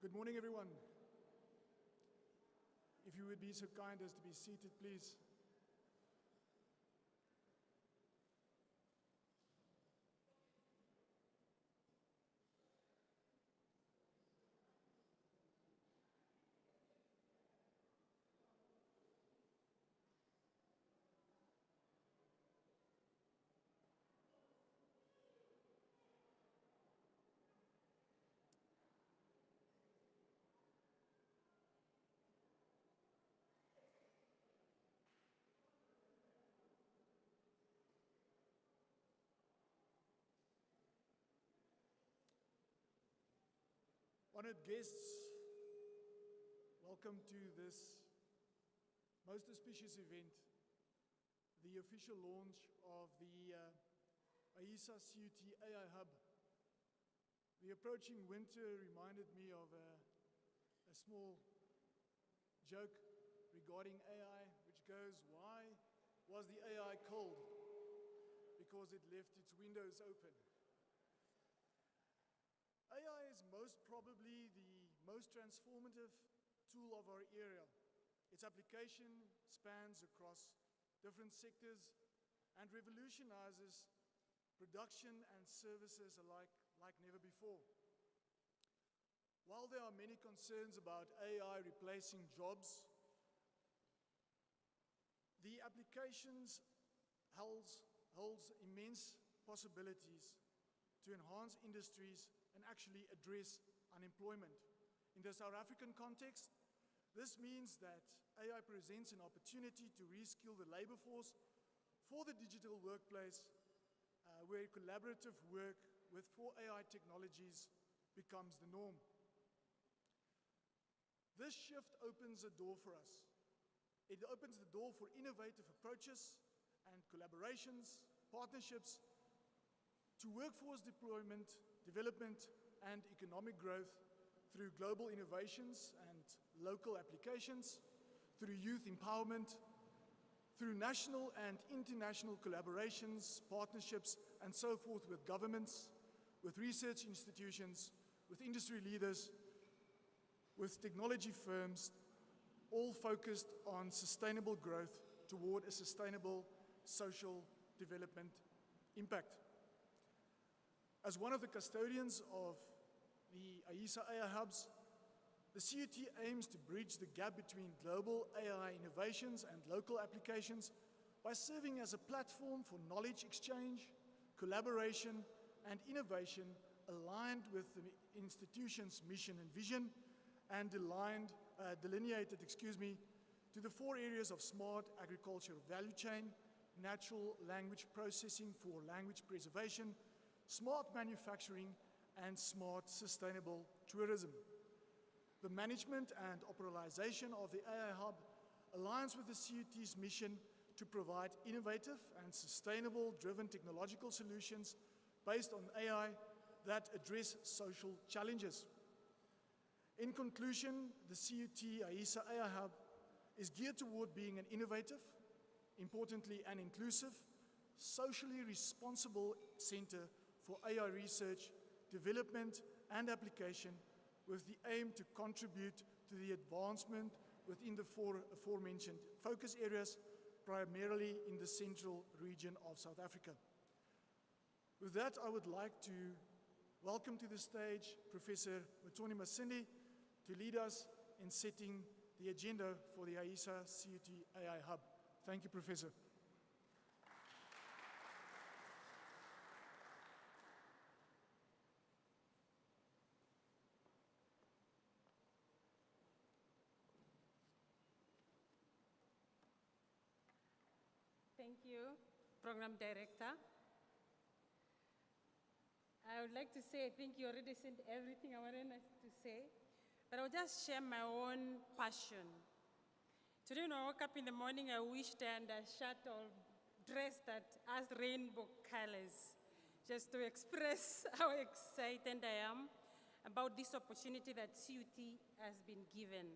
Good morning, everyone. If you would be so kind as to be seated, please. Honored guests, welcome to this most auspicious event, the official launch of the AISA CUT AI Hub. The approaching winter reminded me of a small joke regarding AI, which goes, why was the AI cold? Because it left its windows open. AI is most probably the most transformative tool of our era. Its application spans across different sectors and revolutionizes production and services alike like never before. While there are many concerns about AI replacing jobs, the applications holds immense possibilities to enhance industries and actually address unemployment. In the South African context, this means that AI presents an opportunity to reskill the labor force for the digital workplace, where collaborative work with AI technologies becomes the norm. This shift opens a door for us. It opens the door for innovative approaches and collaborations, partnerships to workforce deployment, development, and economic growth through global innovations and local applications, through youth empowerment, through national and international collaborations, partnerships, and so forth with governments, with research institutions, with industry leaders, with technology firms, all focused on sustainable growth toward a sustainable social development impact. As one of the custodians of the AISA AI Hubs, the CUT aims to bridge the gap between global AI innovations and local applications by serving as a platform for knowledge exchange, collaboration, and innovation aligned with the institution's mission and vision and delineated to the 4 areas of smart agricultural value chain, natural language processing for language preservation, smart manufacturing, and smart sustainable tourism. The management and operationalization of the AI Hub aligns with the CUT's mission to provide innovative and sustainable driven technological solutions based on AI that address social challenges. In conclusion, the CUT AISA AI Hub is geared toward being an innovative, importantly an inclusive, socially responsible center for AI research, development, and application with the aim to contribute to the advancement within the 4 aforementioned focus areas, primarily in the central region of South Africa. With that, I would like to welcome to the stage Professor Mthoni Masindi to lead us in setting the agenda for the AISA CUT AI Hub. Thank you, Professor. Thank you, Program Director. I would like to say, I think you already said everything I wanted to say, but I'll just share my own passion. Today when I woke up in the morning, I wished I had a shirt or dress that has rainbow colors, just to express how excited I am about this opportunity that CUT has been given.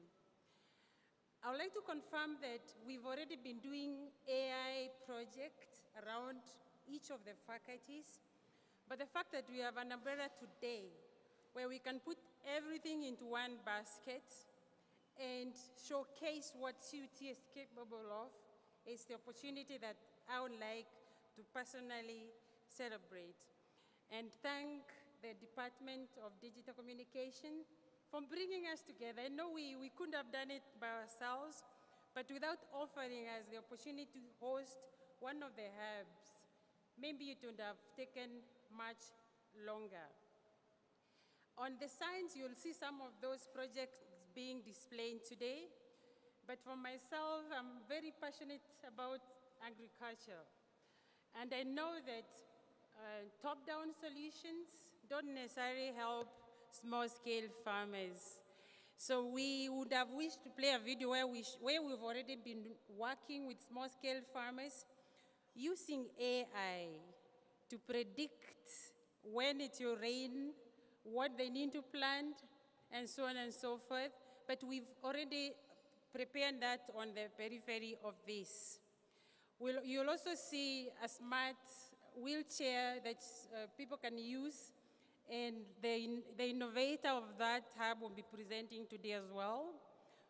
I would like to confirm that we've already been doing AI projects around each of the faculties, but the fact that we have an umbrella today where we can put everything into one basket and showcase what CUT is capable of, is the opportunity that I would like to personally celebrate. And thank the Department of Digital Communication for bringing us together. I know we couldn't have done it by ourselves, but without offering us the opportunity to host one of the hubs, maybe it would have taken much longer. On the signs, you'll see some of those projects being displayed today, but for myself, I'm very passionate about agriculture. And I know that top-down solutions don't necessarily help small-scale farmers. So we would have wished to play a video where we've already been working with small-scale farmers using AI to predict when it will rain, what they need to plant, and so on and so forth. But we've already prepared that on the periphery of this. You'll also see a smart wheelchair that people can use, and the innovator of that hub will be presenting today as well,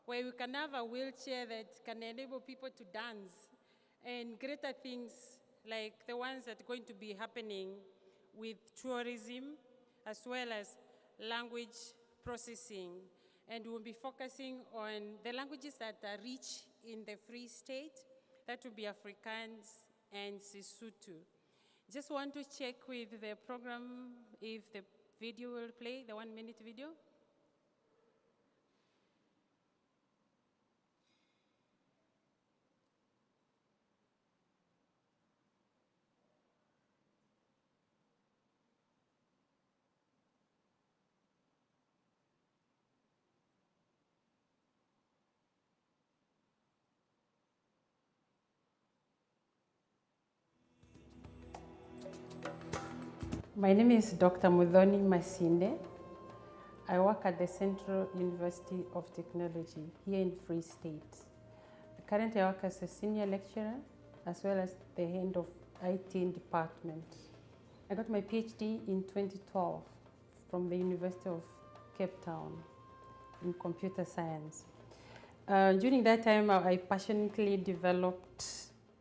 where we can have a wheelchair that can enable people to dance and greater things like the ones that are going to be happening with tourism as well as language processing. And we'll be focusing on the languages that are rich in the Free State. That will be Afrikaans and Sesotho. Just want to check with the program if the video will play, the 1-minute video. My name is Dr. Mudhoni Masinde. I work at the Central University of Technology here in Free State. Currently, I work as a senior lecturer as well as the head of IT department. I got my PhD in 2012 from the University of Cape Town in computer science. During that time, I passionately developed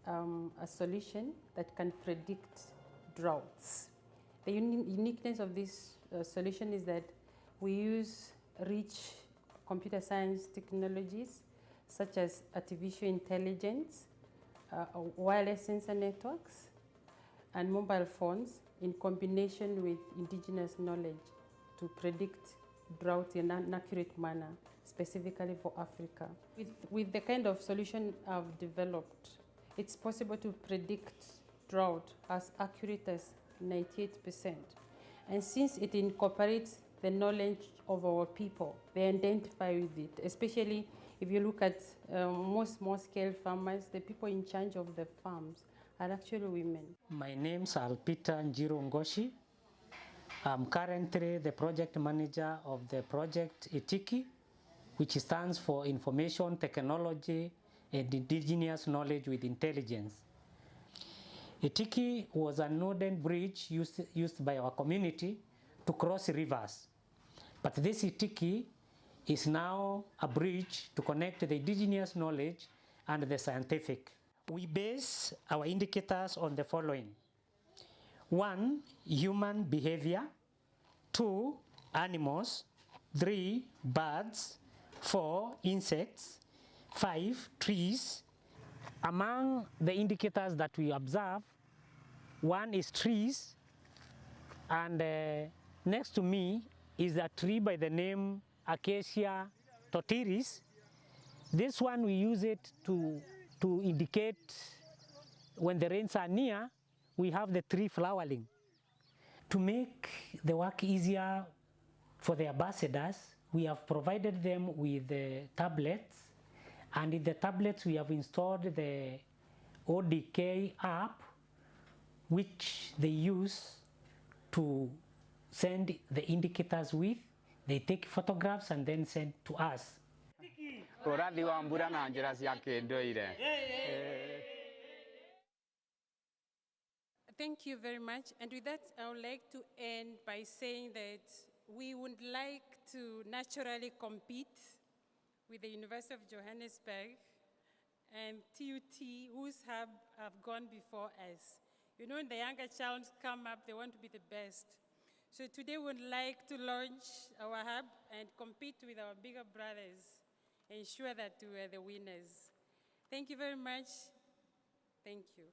a solution that can predict droughts. The uniqueness of this solution is that we use rich computer science technologies such as artificial intelligence, wireless sensor networks, and mobile phones in combination with indigenous knowledge to predict drought in an accurate manner, specifically for Africa. With the kind of solution I've developed, it's possible to predict drought as accurate as 98%. And since it incorporates the knowledge of our people, they identify with it, especially if you look at most small-scale farmers, the people in charge of the farms are actually women. My name is Alpita Njiro Ngoshi. I'm currently the project manager of the project ITIKI, which stands for Information Technology and Indigenous Knowledge with Intelligence. ITIKI was a wooden bridge used by our community to cross rivers. But this ITIKI is now a bridge to connect the indigenous knowledge and the scientific. We base our indicators on the following. 1, human behavior. 2, animals. 3, birds. 4, insects. 5, trees. Among the indicators that we observe, 1 is trees, and next to me is a tree by the name Acacia totiris. This one we use it to indicate when the rains are near, we have the tree flowering. To make the work easier for the ambassadors, we have provided them with the tablets, and in the tablets we have installed the ODK app, which they use to send the indicators with. They take photographs and then send to us. Thank you very much. And with that, I would like to end by saying that we would like to naturally compete with the University of Johannesburg and TUT, whose have gone before us. You know, when the younger child come up, they want to be the best. So today we would like to launch our hub and compete with our bigger brothers, ensure that we are the winners. Thank you very much. Thank you.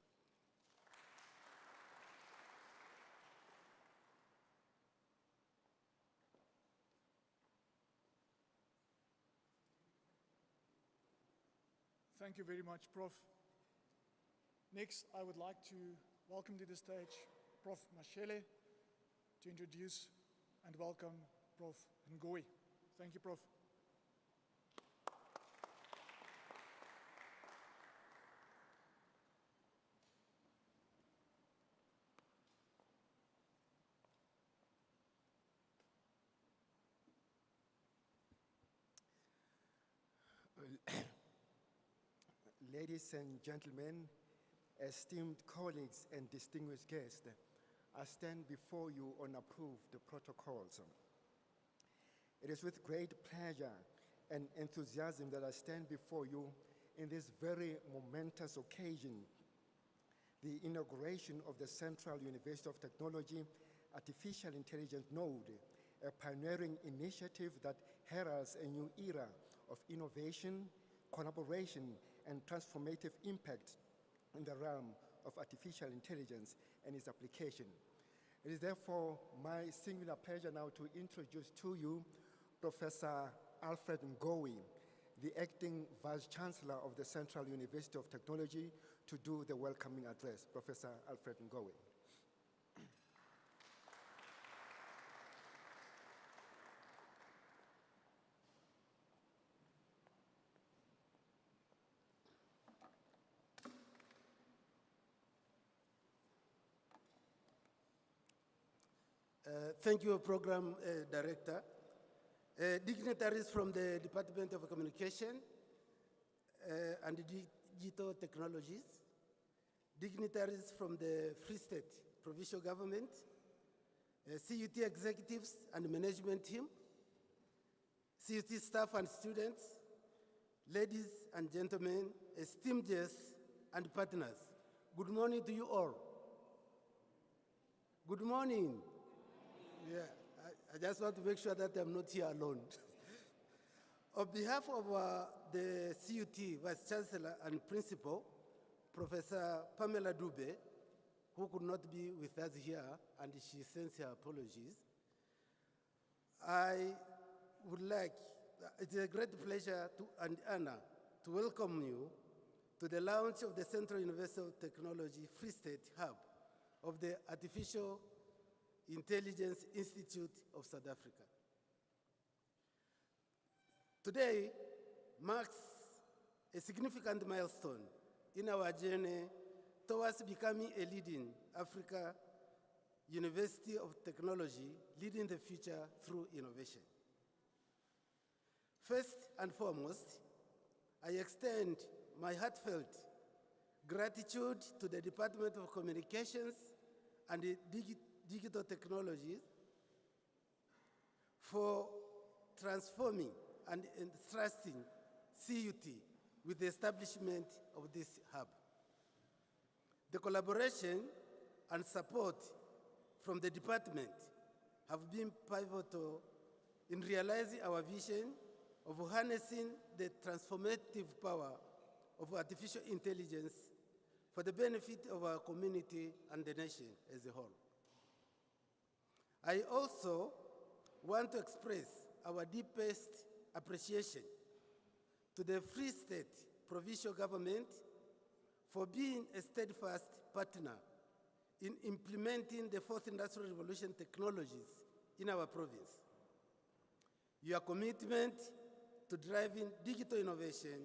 Thank you very much, Prof. Next, I would like to welcome to the stage Prof. Mashele to introduce and welcome Prof. Ngowi. Thank you, Prof. Ladies and gentlemen, esteemed colleagues and distinguished guests, I stand before you on approved protocols. It is with great pleasure and enthusiasm that I stand before you in this very momentous occasion, the inauguration of the Central University of Technology Artificial Intelligence Node, a pioneering initiative that heralds a new era of innovation, collaboration, and transformative impact in the realm of artificial intelligence and its application. It is therefore my singular pleasure now to introduce to you Professor Alfred Ngowi, the acting Vice-Chancellor of the Central University of Technology, to do the welcoming address. Professor Alfred Ngowi. Thank you, Program Director. Dignitaries from the Department of Communication and Digital Technologies, dignitaries from the Free State Provincial Government, CUT executives and management team, CUT staff and students, ladies and gentlemen, esteemed guests and partners, good morning to you all. Good morning. Yeah, I just want to make sure that I'm not here alone. On behalf of the CUT Vice Chancellor and Principal, Professor Pamela Dube, who could not be with us here, and she sends her apologies, I would like, it's a great pleasure and honor to welcome you to the launch of the Central University of Technology Free State Hub of the Artificial Intelligence Institute of South Africa. Today marks a significant milestone in our journey towards becoming a leading Africa University of Technology, leading the future through innovation. First and foremost, I extend my heartfelt gratitude to the Department of Communications and Digital Technologies for transforming and entrusting CUT with the establishment of this hub. The collaboration and support from the department have been pivotal in realizing our vision of harnessing the transformative power of artificial intelligence for the benefit of our community and the nation as a whole. I also want to express our deepest appreciation to the Free State Provincial Government for being a steadfast partner in implementing the fourth industrial revolution technologies in our province. Your commitment to driving digital innovation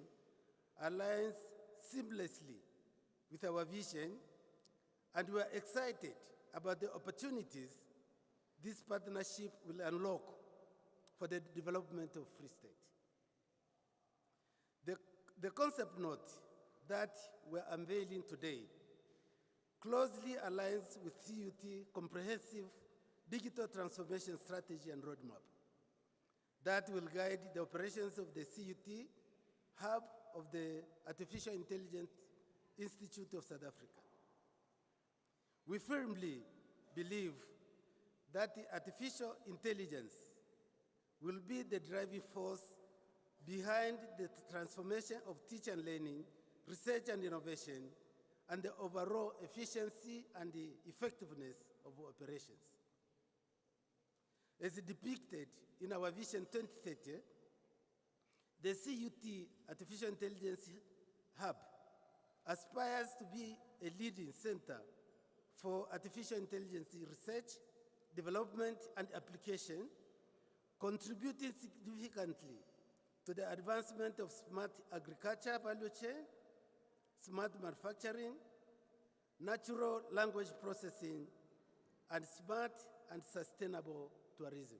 aligns seamlessly with our vision, and we are excited about the opportunities this partnership will unlock for the development of Free State. The concept note that we're unveiling today closely aligns with CUT comprehensive digital transformation strategy and roadmap that will guide the operations of the CUT hub of the Artificial Intelligence Institute of South Africa. We firmly believe that the artificial intelligence will be the driving force behind the transformation of teaching and learning, research and innovation, and the overall efficiency and the effectiveness of operations. As depicted in our Vision 2030, the CUT Artificial Intelligence Hub aspires to be a leading center for artificial intelligence research, development, and application, contributing significantly to the advancement of smart agriculture value chain, smart manufacturing, natural language processing, and smart and sustainable tourism.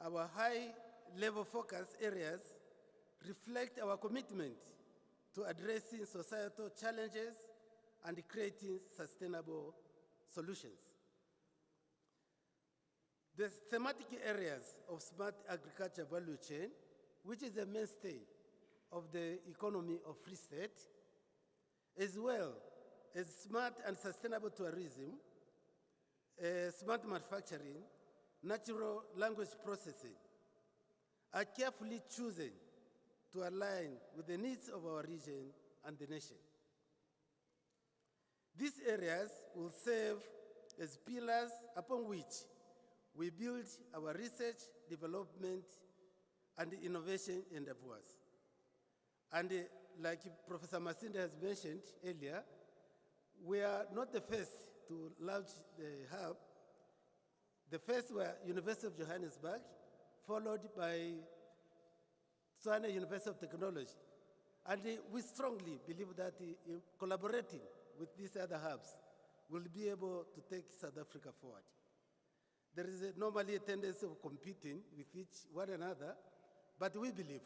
Our high-level focus areas reflect our commitment to addressing societal challenges and creating sustainable solutions. The thematic areas of smart agriculture value chain, which is a mainstay of the economy of Free State, as well as smart and sustainable tourism, smart manufacturing, natural language processing, are carefully chosen to align with the needs of our region and the nation. These areas will serve as pillars upon which we build our research, development, and innovation endeavors. And like Professor Masinde has mentioned earlier, we are not the first to launch the hub. The first were University of Johannesburg, followed by Tshwane University of Technology. And we strongly believe that in collaborating with these other hubs, we'll be able to take South Africa forward. There is normally a tendency of competing with one another, but we believe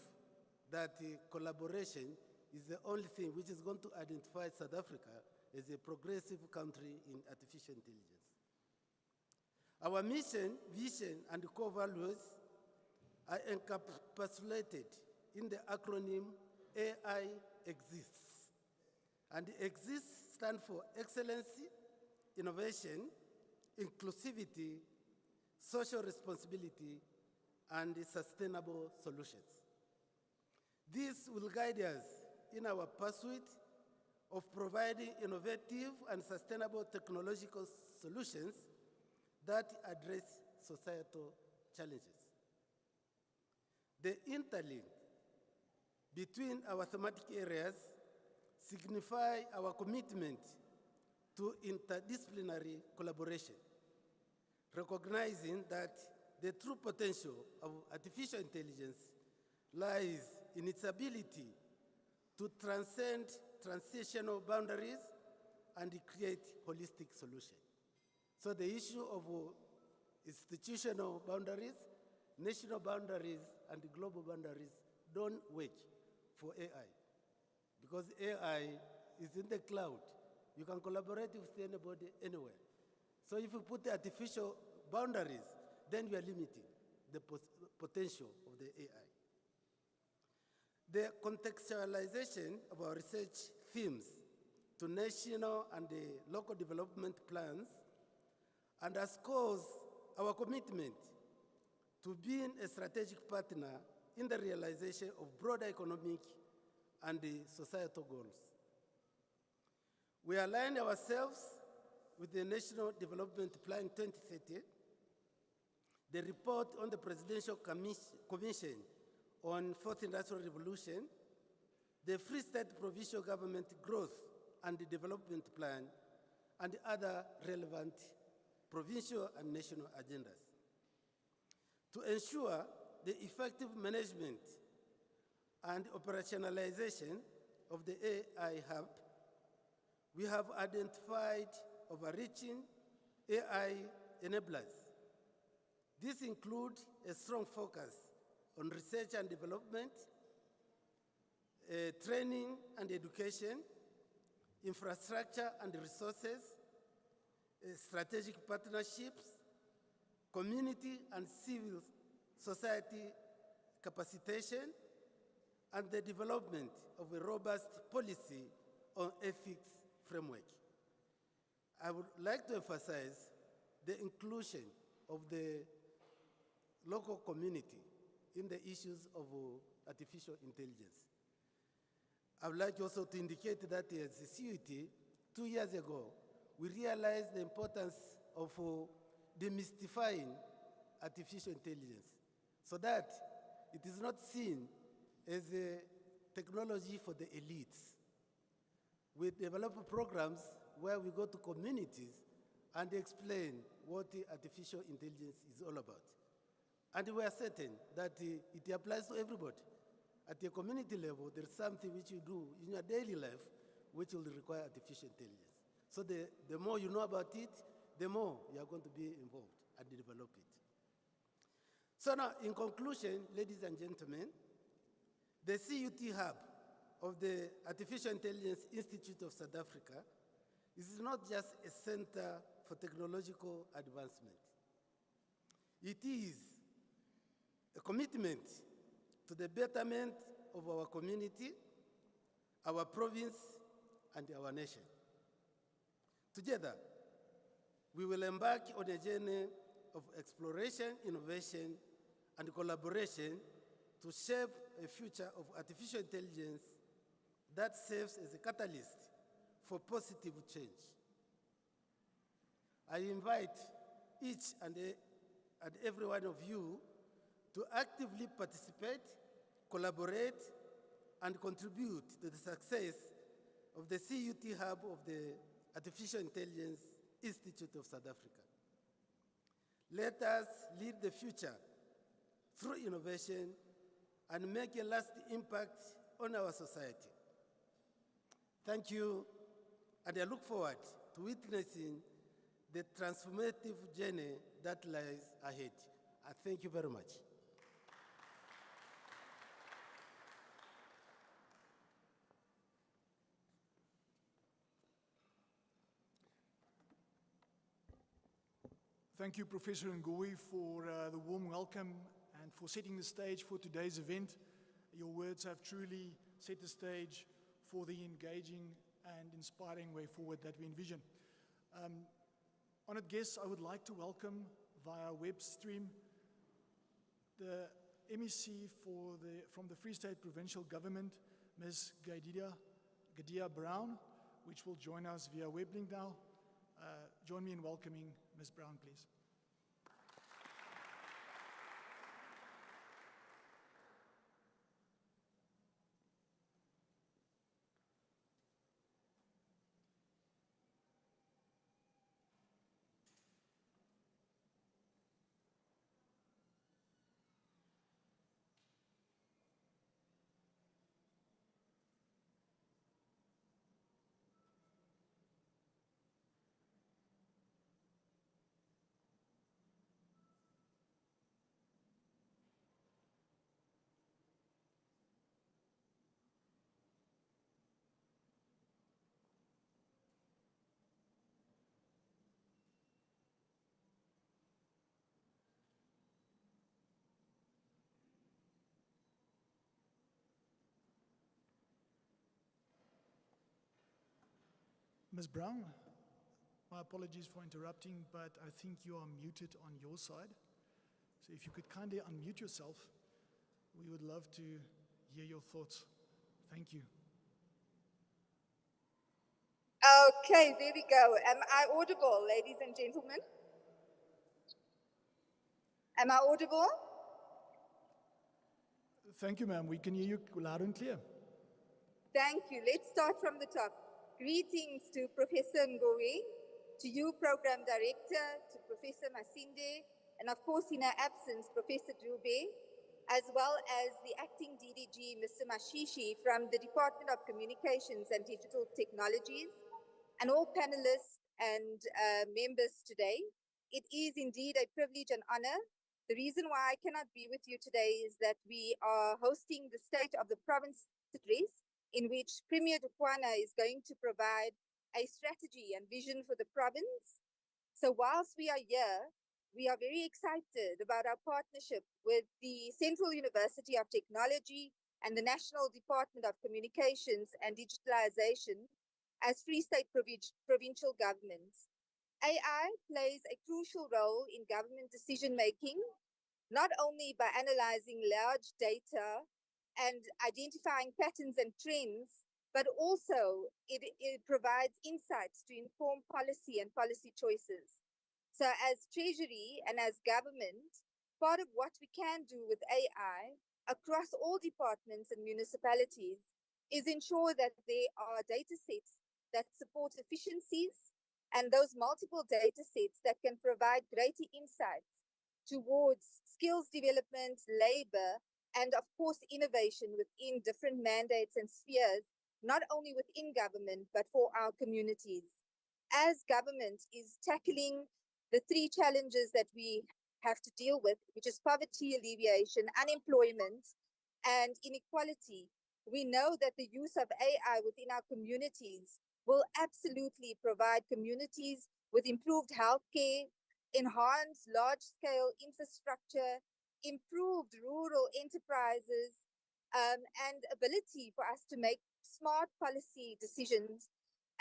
that collaboration is the only thing which is going to identify South Africa as a progressive country in artificial intelligence. Our mission, vision, and core values are encapsulated in the acronym AI Exists. And Exists stands for excellency, innovation, inclusivity, social responsibility, and sustainable solutions. This will guide us in our pursuit of providing innovative and sustainable technological solutions that address societal challenges. The interlink between our thematic areas signify our commitment to interdisciplinary collaboration, recognizing that the true potential of artificial intelligence lies in its ability to transcend transitional boundaries and create holistic solutions. So the issue of institutional boundaries, national boundaries, and global boundaries don't work for AI, because AI is in the cloud. You can collaborate with anybody, anywhere. So if you put artificial boundaries, then you are limiting the potential of the AI. The contextualization of our research themes to national and local development plans underscores our commitment to being a strategic partner in the realization of broader economic and societal goals. We align ourselves with the National Development Plan 2030, the report on the Presidential Commission on Fourth Industrial Revolution, the Free State Provincial Government Growth and Development Plan, and other relevant provincial and national agendas. To ensure the effective management and operationalization of the AI Hub, we have identified overreaching AI enablers. These include a strong focus on research and development, training and education, infrastructure and resources, strategic partnerships, community and civil society capacitation, and the development of a robust policy on ethics framework. I would like to emphasize the inclusion of the local community in the issues of artificial intelligence. I would like also to indicate that as a CUT, 2 years ago, we realized the importance of demystifying artificial intelligence so that it is not seen as a technology for the elites. We develop programs where we go to communities and explain what artificial intelligence is all about. And we are certain that it applies to everybody. At the community level, there's something which you do in your daily life which will require artificial intelligence. So the more you know about it, the more you are going to be involved and develop it. So now, in conclusion, ladies and gentlemen, the CUT Hub of the Artificial Intelligence Institute of South Africa is not just a center for technological advancement. It is a commitment to the betterment of our community, our province, and our nation. Together, we will embark on a journey of exploration, innovation, and collaboration to shape a future of artificial intelligence that serves as a catalyst for positive change. I invite each and every one of you to actively participate, collaborate, and contribute to the success of the CUT Hub of the Artificial Intelligence Institute of South Africa. Let us lead the future through innovation and make a lasting impact on our society. Thank you, and I look forward to witnessing the transformative journey that lies ahead. I thank you very much. Thank you, Professor Ngowi, for the warm welcome and for setting the stage for today's event. Your words have truly set the stage for the engaging and inspiring way forward that we envision. Honored guests, I would like to welcome via web stream the MEC from the Free State Provincial Government, Ms. Gadia Brown, which will join us via web link now. Join me in welcoming Ms. Brown, please. Ms. Brown, my apologies for interrupting, but I think you are muted on your side. So if you could kindly unmute yourself, we would love to hear your thoughts. Thank you. Okay, there we go. Am I audible, ladies and gentlemen? Am I audible? Thank you, ma'am. We can hear you loud and clear. Thank you. Let's start from the top. Greetings to Professor Ngowi, to you, Program Director, to Professor Masinde, and of course, in her absence, Professor Dube, as well as the Acting DDG, Mr. Mashishi, from the Department of Communications and Digital Technologies, and all panelists and members today. It is indeed a privilege and honor. The reason why I cannot be with you today is that we are hosting the State of the Province address, in which Premier Dukwana is going to provide a strategy and vision for the province So whilst we are here, we are very excited about our partnership with the Central University of Technology and the National Department of Communications and Digitalization as Free State provincial governments. AI plays a crucial role in government decision making, not only by analyzing large data and identifying patterns and trends, but also it provides insights to inform policy and policy choices. So, as Treasury and as government, part of what we can do with AI across all departments and municipalities is ensure that there are data sets that support efficiencies and those multiple data sets that can provide greater insights towards skills development, labor, and of course, innovation within different mandates and spheres, not only within government, but for our communities. As government is tackling the three challenges that we have to deal with, which is poverty alleviation, unemployment, and inequality, we know that the use of AI within our communities will absolutely provide communities with improved healthcare, enhanced large-scale infrastructure, improved rural enterprises, and ability for us to make smart policy decisions.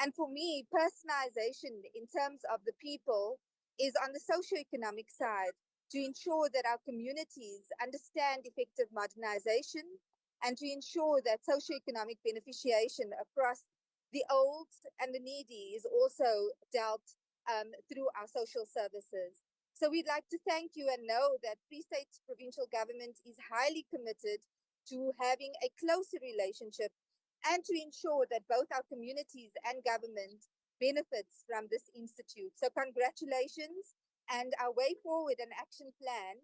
And for me, personalization in terms of the people is on the socioeconomic side to ensure that our communities understand effective modernization and to ensure that socioeconomic beneficiation across the old and the needy is also dealt through our social services. So we'd like to thank you and know that Free State provincial government is highly committed to having a closer relationship and to ensure that both our communities and government benefits from this institute. So congratulations, and our way forward and action plan,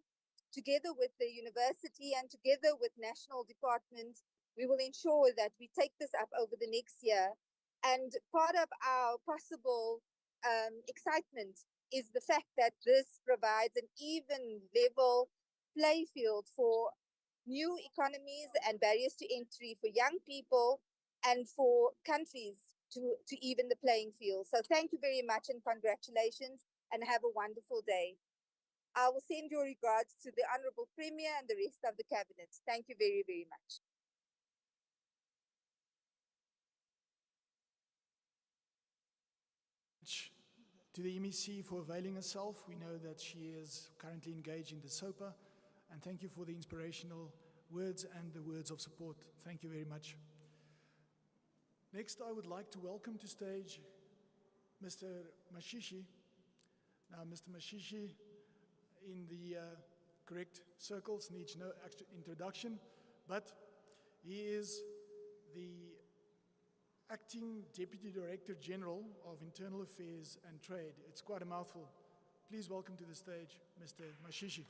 together with the university and together with national departments, we will ensure that we take this up over the next year. And part of our possible excitement is the fact that this provides an even level play field for new economies and barriers to entry for young people and for countries to even the playing field. So thank you very much and congratulations, and have a wonderful day. I will send your regards to the Honorable Premier and the rest of the Cabinet. Thank you very, very much. To the MEC for availing herself. We know that she is currently engaged in the SOPA, and thank you for the inspirational words and the words of support. Thank you very much. Next, I would like to welcome to stage Mr. Mashishi. Now, Mr. Mashishi, in the correct circles, needs no extra introduction, but he is the Acting Deputy Director General of Internal Affairs and Trade. It's quite a mouthful. Please welcome to the stage, Mr. Mashishi.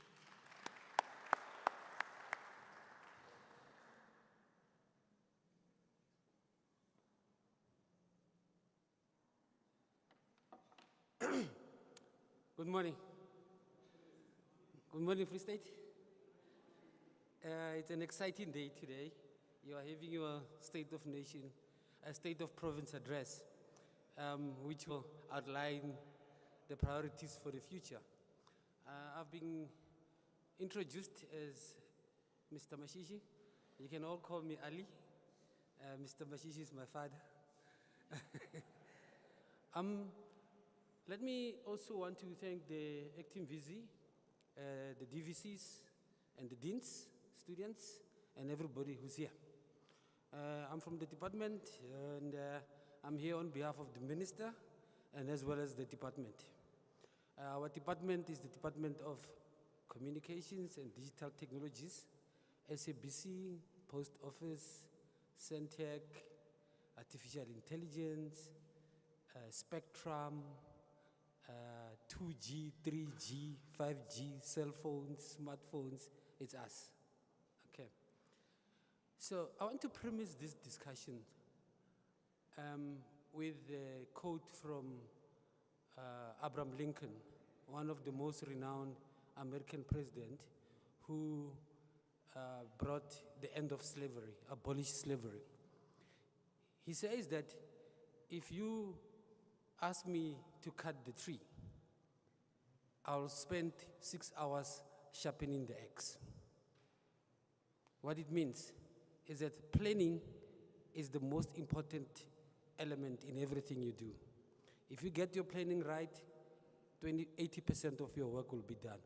Good morning. Good morning, Free State. It's an exciting day today. You are having your State of Nation, a State of Province address, which will outline the priorities for the future. I've been introduced as Mr. Mashishi. You can all call me Ali. Mr. Mashishi is my father. Let me also want to thank the acting VC, the DVCs, and the deans, students, and everybody who's here. I'm from the department, and I'm here on behalf of the minister and as well as the department. Our department is the Department of Communications and Digital Technologies, SABC, Post Office, Centec, Artificial Intelligence, Spectrum, 2G, 3G, 5G, cell phones, smartphones, it's us. Okay. So I want to premise this discussion with a quote from Abraham Lincoln, one of the most renowned American presidents who brought the end of slavery, abolished slavery. He says that if you ask me to cut the tree, I'll spend 6 hours sharpening the axe. What it means is that planning is the most important element in everything you do. If you get your planning right, 80% of your work will be done.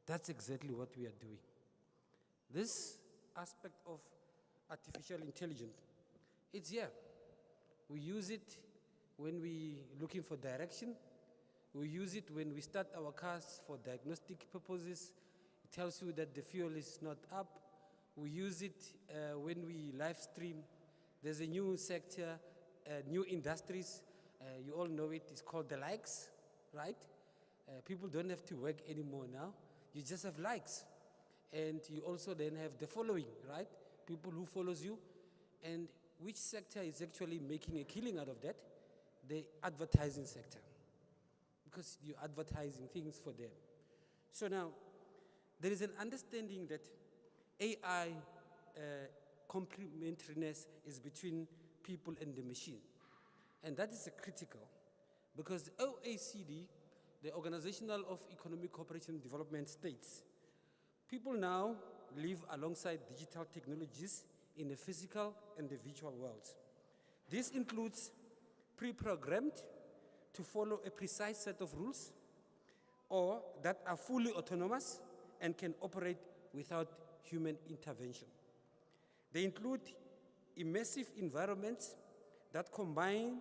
That's exactly what we are doing. This aspect of artificial intelligence, it's here. We use it when we're looking for direction. We use it when we start our cars for diagnostic purposes. It tells you that the fuel is not up. We use it when we live stream. There's a new sector, new industries. You all know it. It's called the likes, right? People don't have to work anymore now. You just have likes. And you also then have the following, right? People who follows you. And which sector is actually making a killing out of that? The advertising sector. Because you're advertising things for them. So now, there is an understanding that AI complementariness is between people and the machine. And that is critical because OECD, the Organizational of Economic Cooperation and Development, states people now live alongside digital technologies in the physical and the virtual worlds. This includes pre-programmed to follow a precise set of rules or that are fully autonomous and can operate without human intervention. They include immersive environments that combine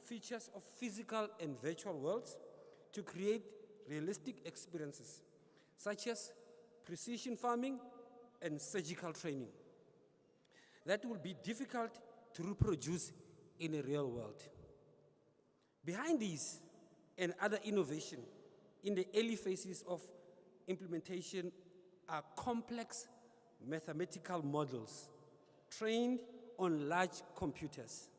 features of physical and virtual worlds to create realistic experiences, such as precision farming and surgical training. That will be difficult to reproduce in a real world. Behind these and other innovation in the early phases of implementation are complex mathematical models trained on large computers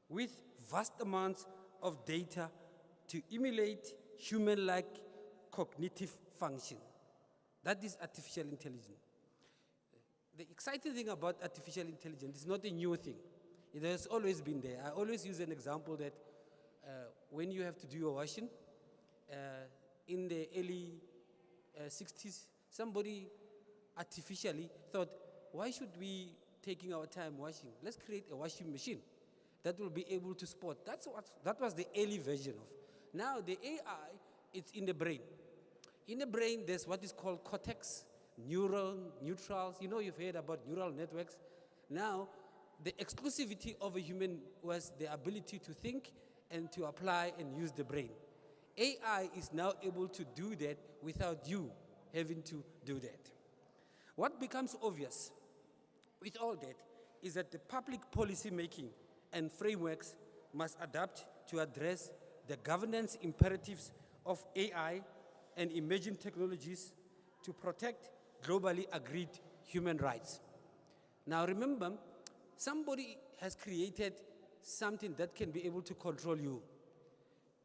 with vast amounts of data to emulate human-like cognitive function. That is artificial intelligence. The exciting thing about artificial intelligence is not a new thing. It has always been there. I always use an example that when you have to do your washing, in the early 60s, somebody artificially thought, why should we taking our time washing? Let's create a washing machine that will be able to spot. That was the early version of. Now the AI, it's in the brain. In the brain, there's what is called cortex, neutrals. You know, you've heard about neural networks. Now, the exclusivity of a human was the ability to think and to apply and use the brain. AI is now able to do that without you having to do that. What becomes obvious with all that is that the public policy making and frameworks must adapt to address the governance imperatives of AI and emerging technologies to protect globally agreed human rights. Now remember, somebody has created something that can be able to control you.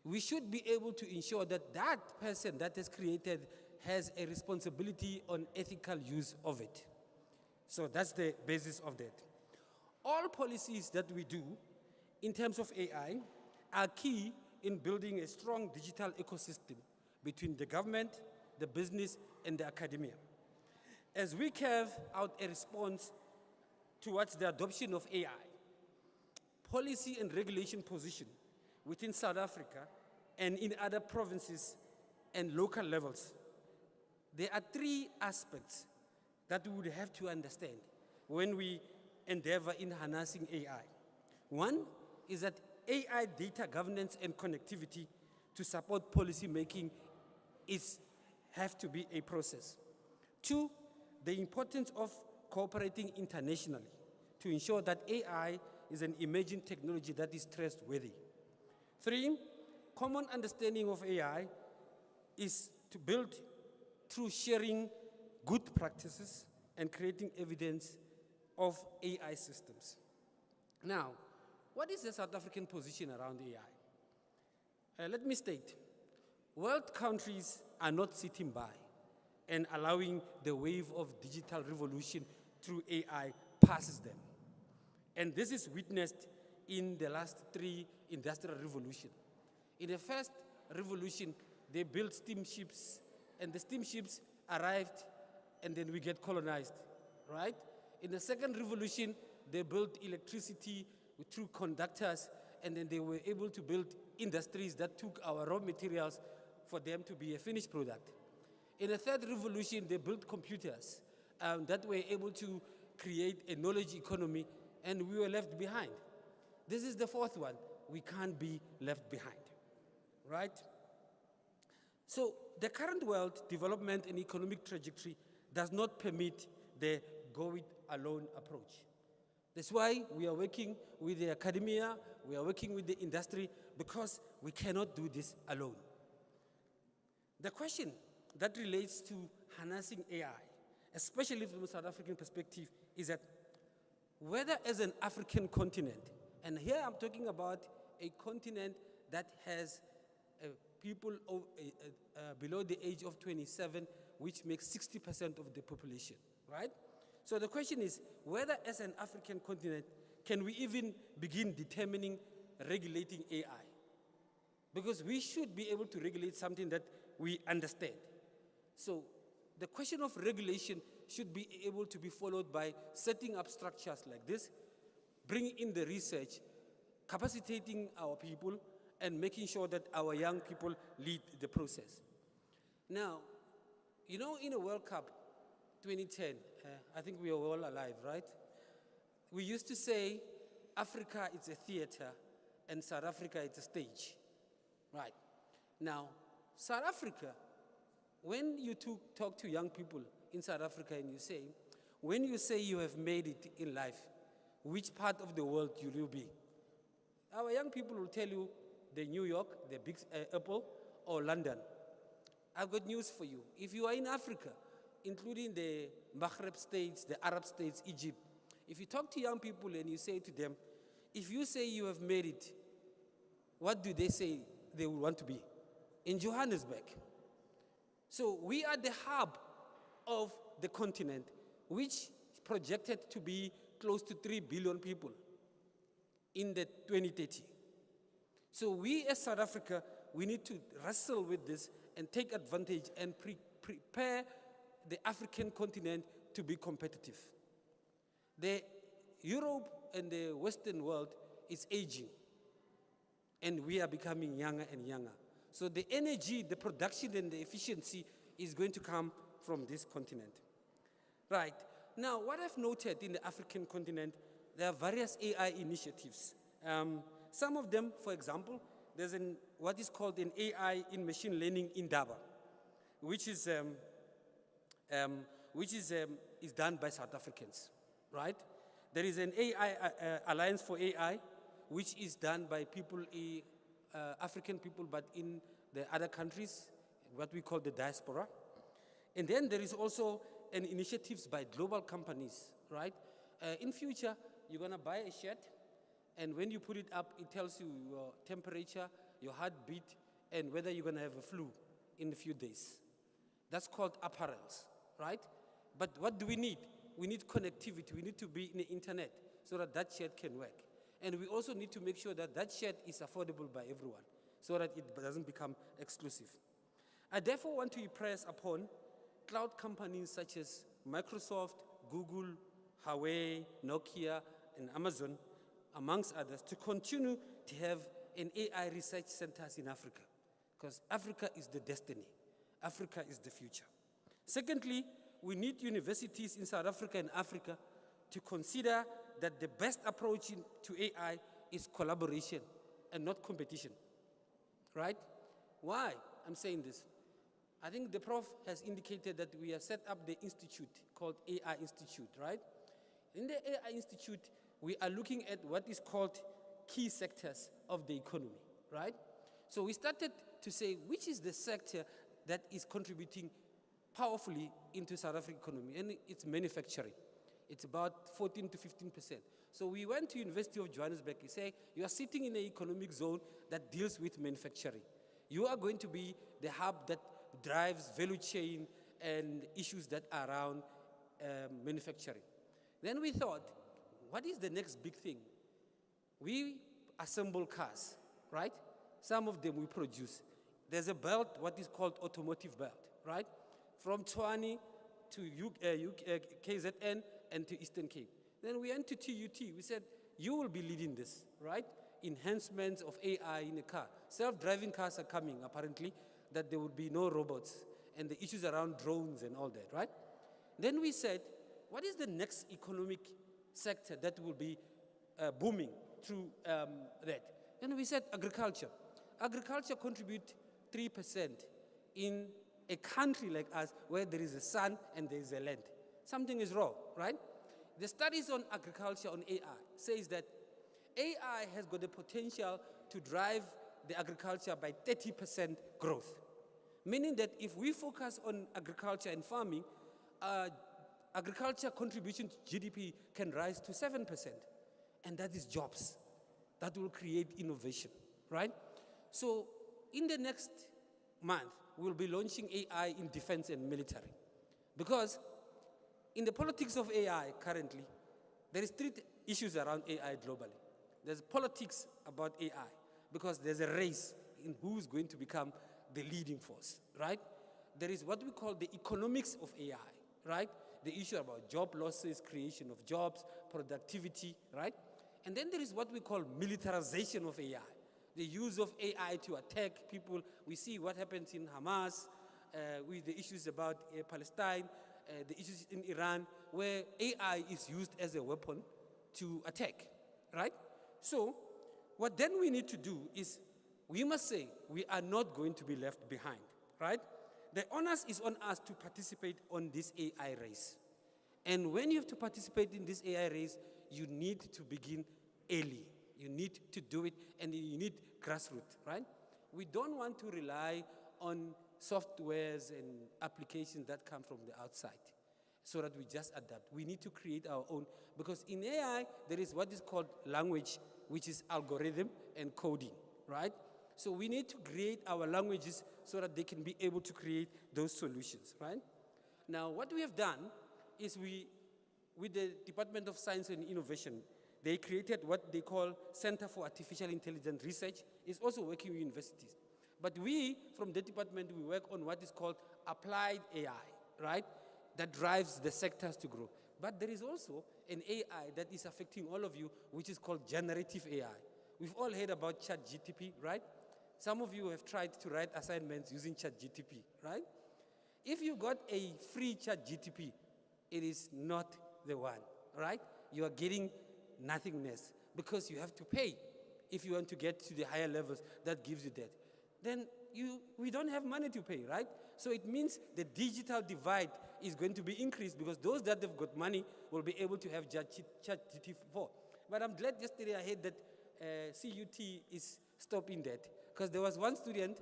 We should be able to ensure that that person that has created has a responsibility on ethical use of it. So that's the basis of that. All policies that we do in terms of AI are key in building a strong digital ecosystem between the government, the business, and the academia. As we carve out a response towards the adoption of AI, policy and regulation position within South Africa and in other provinces and local levels, there are three aspects that we would have to understand when we endeavor in harnessing AI. One is that AI data governance and connectivity to support policy making have to be a process. Two, the importance of cooperating internationally to ensure that AI is an emerging technology that is trustworthy. Three, common understanding of AI is to build through sharing good practices and creating evidence of AI systems. Now, what is the South African position around AI? Let me state, world countries are not sitting by and allowing the wave of digital revolution through AI passes them. And this is witnessed in the last three industrial revolutions. In the first revolution, they built steamships, and the steamships arrived, and then we get colonized, right? In the second revolution, they built electricity through conductors, and then they were able to build industries that took our raw materials for them to be a finished product. In the third revolution, they built computers that were able to create a knowledge economy, and we were left behind. This is the fourth one. We can't be left behind, right? So the current world development and economic trajectory does not permit the go-it-alone approach. That's why we are working with the academia, we are working with the industry, because we cannot do this alone. The question that relates to harnessing AI, especially from a South African perspective, is that whether as an African continent, and here I'm talking about a continent that has people below the age of 27, which makes 60% of the population, right? So the question is, whether as an African continent, can we even begin determining, regulating AI? Because we should be able to regulate something that we understand. So the question of regulation should be able to be followed by setting up structures like this, bringing in the research, capacitating our people, and making sure that our young people lead the process. Now, you know, in a World Cup 2010, I think we are all alive, right? We used to say Africa is a theater and South Africa is a stage, right? Now, South Africa, when you talk to young people in South Africa and you say, when you say you have made it in life, which part of the world will you be? Our young people will tell you the New York, the Big Apple, or London. I've got news for you. If you are in Africa, including the Maghreb states, the Arab states, Egypt, if you talk to young people and you say to them, if you say you have made it, what do they say they would want to be? In Johannesburg. So we are the hub of the continent, which is projected to be close to 3 billion people in the 2030. So we as South Africa, we need to wrestle with this and take advantage and prepare the African continent to be competitive. The Europe and the Western world is aging, and we are becoming younger and younger. So the energy, the production, and the efficiency is going to come from this continent. Right. Now, what I've noted in the African continent, there are various AI initiatives. Some of them, for example, there's what is called an AI in machine learning in Daba, which is done by South Africans, right? There is an AI Alliance for AI, which is done by people, African people, but in the other countries, what we call the diaspora. And then there is also an initiatives by global companies, right? In future, you're gonna buy a shirt, and when you put it up, it tells you your temperature, your heartbeat, and whether you're gonna have a flu in a few days. That's called apparels, right? But what do we need? We need connectivity. We need to be in the internet so that that shirt can work. And we also need to make sure that that shirt is affordable by everyone so that it doesn't become exclusive. I therefore want to impress upon cloud companies such as Microsoft, Google, Huawei, Nokia, and Amazon, amongst others, to continue to have an AI research centers in Africa, because Africa is the destiny. Africa is the future. Secondly, we need universities in South Africa and Africa to consider that the best approach to AI is collaboration and not competition, right? Why I'm saying this? I think the Prof has indicated that we have set up the institute called AI Institute, right? In the AI Institute, we are looking at what is called key sectors of the economy, right? So we started to say, which is the sector that is contributing powerfully into South African economy, and it's manufacturing. It's about 14 to 15%. So we went to University of Johannesburg and say, you are sitting in an economic zone that deals with manufacturing. You are going to be the hub that drives value chain and issues that are around manufacturing. Then we thought, what is the next big thing? We assemble cars, right? Some of them we produce. there's a belt, what is called automotive belt, right? From Tshwane to KZN and to Eastern Cape. Then we went to TUT. We said, you will be leading this, right? Enhancements of AI in a car. Self-driving cars are coming, apparently, that there will be no robots, and the issues around drones and all that, right? Then we said, what is the next economic sector that will be booming through that? Then we said agriculture. Agriculture contributes 3% in a country like us where there is a sun and there is a land. Something is wrong, right? The studies on agriculture, on AI, says that AI has got the potential to drive the agriculture by 30% growth. Meaning that if we focus on agriculture and farming, agriculture contribution to GDP can rise to 7%. And that is jobs. That will create innovation, right? So in the next month, we'll be launching AI in defense and military. Because in the politics of AI currently, there is 3 issues around AI globally. There's politics about AI, because there's a race in who's going to become the leading force, right? There is what we call the economics of AI, right? The issue about job losses, creation of jobs, productivity, right? And then there is what we call militarization of AI, the use of AI to attack people. We see what happens in Hamas, with the issues about Palestine, the issues in Iran, where AI is used as a weapon to attack, right? So what then we need to do is, we must say, we are not going to be left behind, right? The onus is on us to participate on this AI race. And when you have to participate in this AI race, you need to begin early. You need to do it, and you need grassroots, right? We don't want to rely on softwares and applications that come from the outside so that we just adapt. We need to create our own, because in AI, there is what is called language, which is algorithm and coding, right? So we need to create our languages so that they can be able to create those solutions, right? Now, what we have done is with the Department of Science and Innovation, they created what they call Center for Artificial Intelligence Research. It's also working with universities. But we, from the department, we work on what is called applied AI, right? That drives the sectors to grow. But there is also an AI that is affecting all of you, which is called generative AI. We've all heard about ChatGPT, right? Some of you have tried to write assignments using ChatGPT, right? If you got a free ChatGPT, it is not the one, right? You are getting nothingness, because you have to pay if you want to get to the higher levels that gives you that. Then we don't have money to pay, right? So it means the digital divide is going to be increased, because those that have got money will be able to have ChatGPT-4. But I'm glad yesterday I heard that CUT is stopping that, because there was one student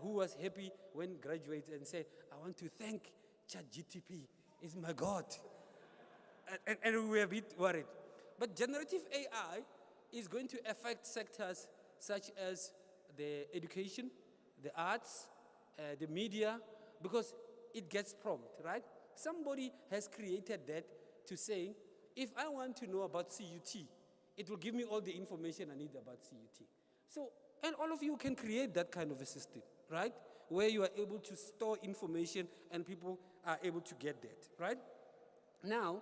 who was happy when graduated and said, I want to thank ChatGPT, it's my God. And we were a bit worried. But generative AI is going to affect sectors such as the education, the arts, the media, because it gets prompt, right? Somebody has created that to say, if I want to know about CUT, it will give me all the information I need about CUT. So, and all of you can create that kind of a system, right? Where you are able to store information and people are able to get that, right? Now,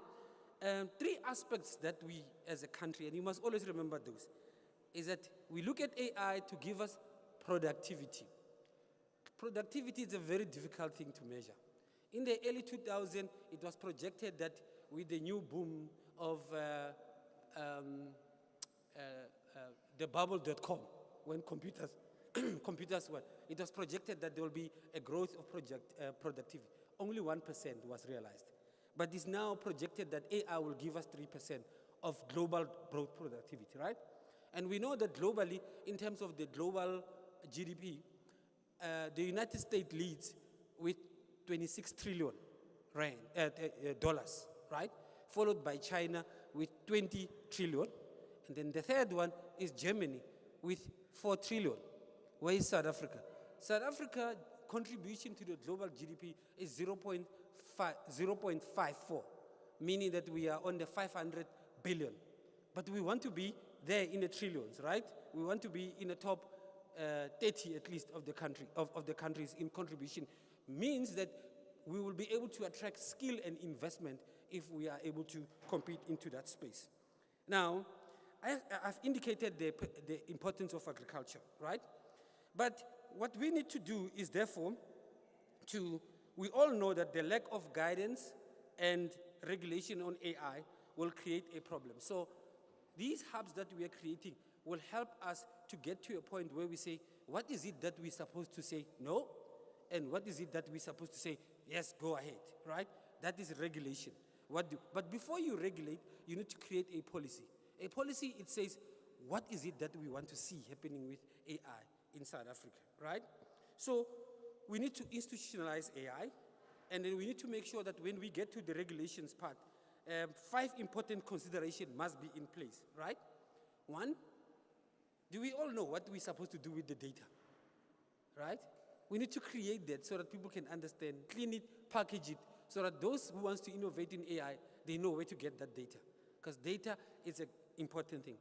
3 aspects that we as a country, and you must always remember those, is that we look at AI to give us productivity. Productivity is a very difficult thing to measure. In the early 2000s, it was projected that with the new boom of the bubble.com, when computers were, it was projected that there will be a growth of productivity. Only 1% was realized. But it's now projected that AI will give us 3% of global growth productivity, right? And we know that globally, in terms of the global GDP, the United States leads with 26 trillion dollars, right? Followed by China with 20 trillion. And then the third one is Germany with 4 trillion. Where is South Africa? South Africa contribution to the global GDP is 0.54, meaning that we are on the 500 billion. But we want to be there in the trillions, right? We want to be in the top 30 at least of the countries in contribution, means that we will be able to attract skill and investment if we are able to compete into that space. Now, I've indicated the importance of agriculture, right? But what we need to do is therefore we all know that the lack of guidance and regulation on AI will create a problem. So these hubs that we are creating will help us to get to a point where we say, what is it that we're supposed to say no? And what is it that we're supposed to say, yes, go ahead, right? That is regulation. But before you regulate, you need to create a policy. A policy, it says, what is it that we want to see happening with AI in South Africa, right? So we need to institutionalize AI, and then we need to make sure that when we get to the regulations part, 5 important considerations must be in place, right? 1, do we all know what we're supposed to do with the data, right? We need to create that so that people can understand, clean it, package it, so that those who want to innovate in AI, they know where to get that data, because data is an important thing.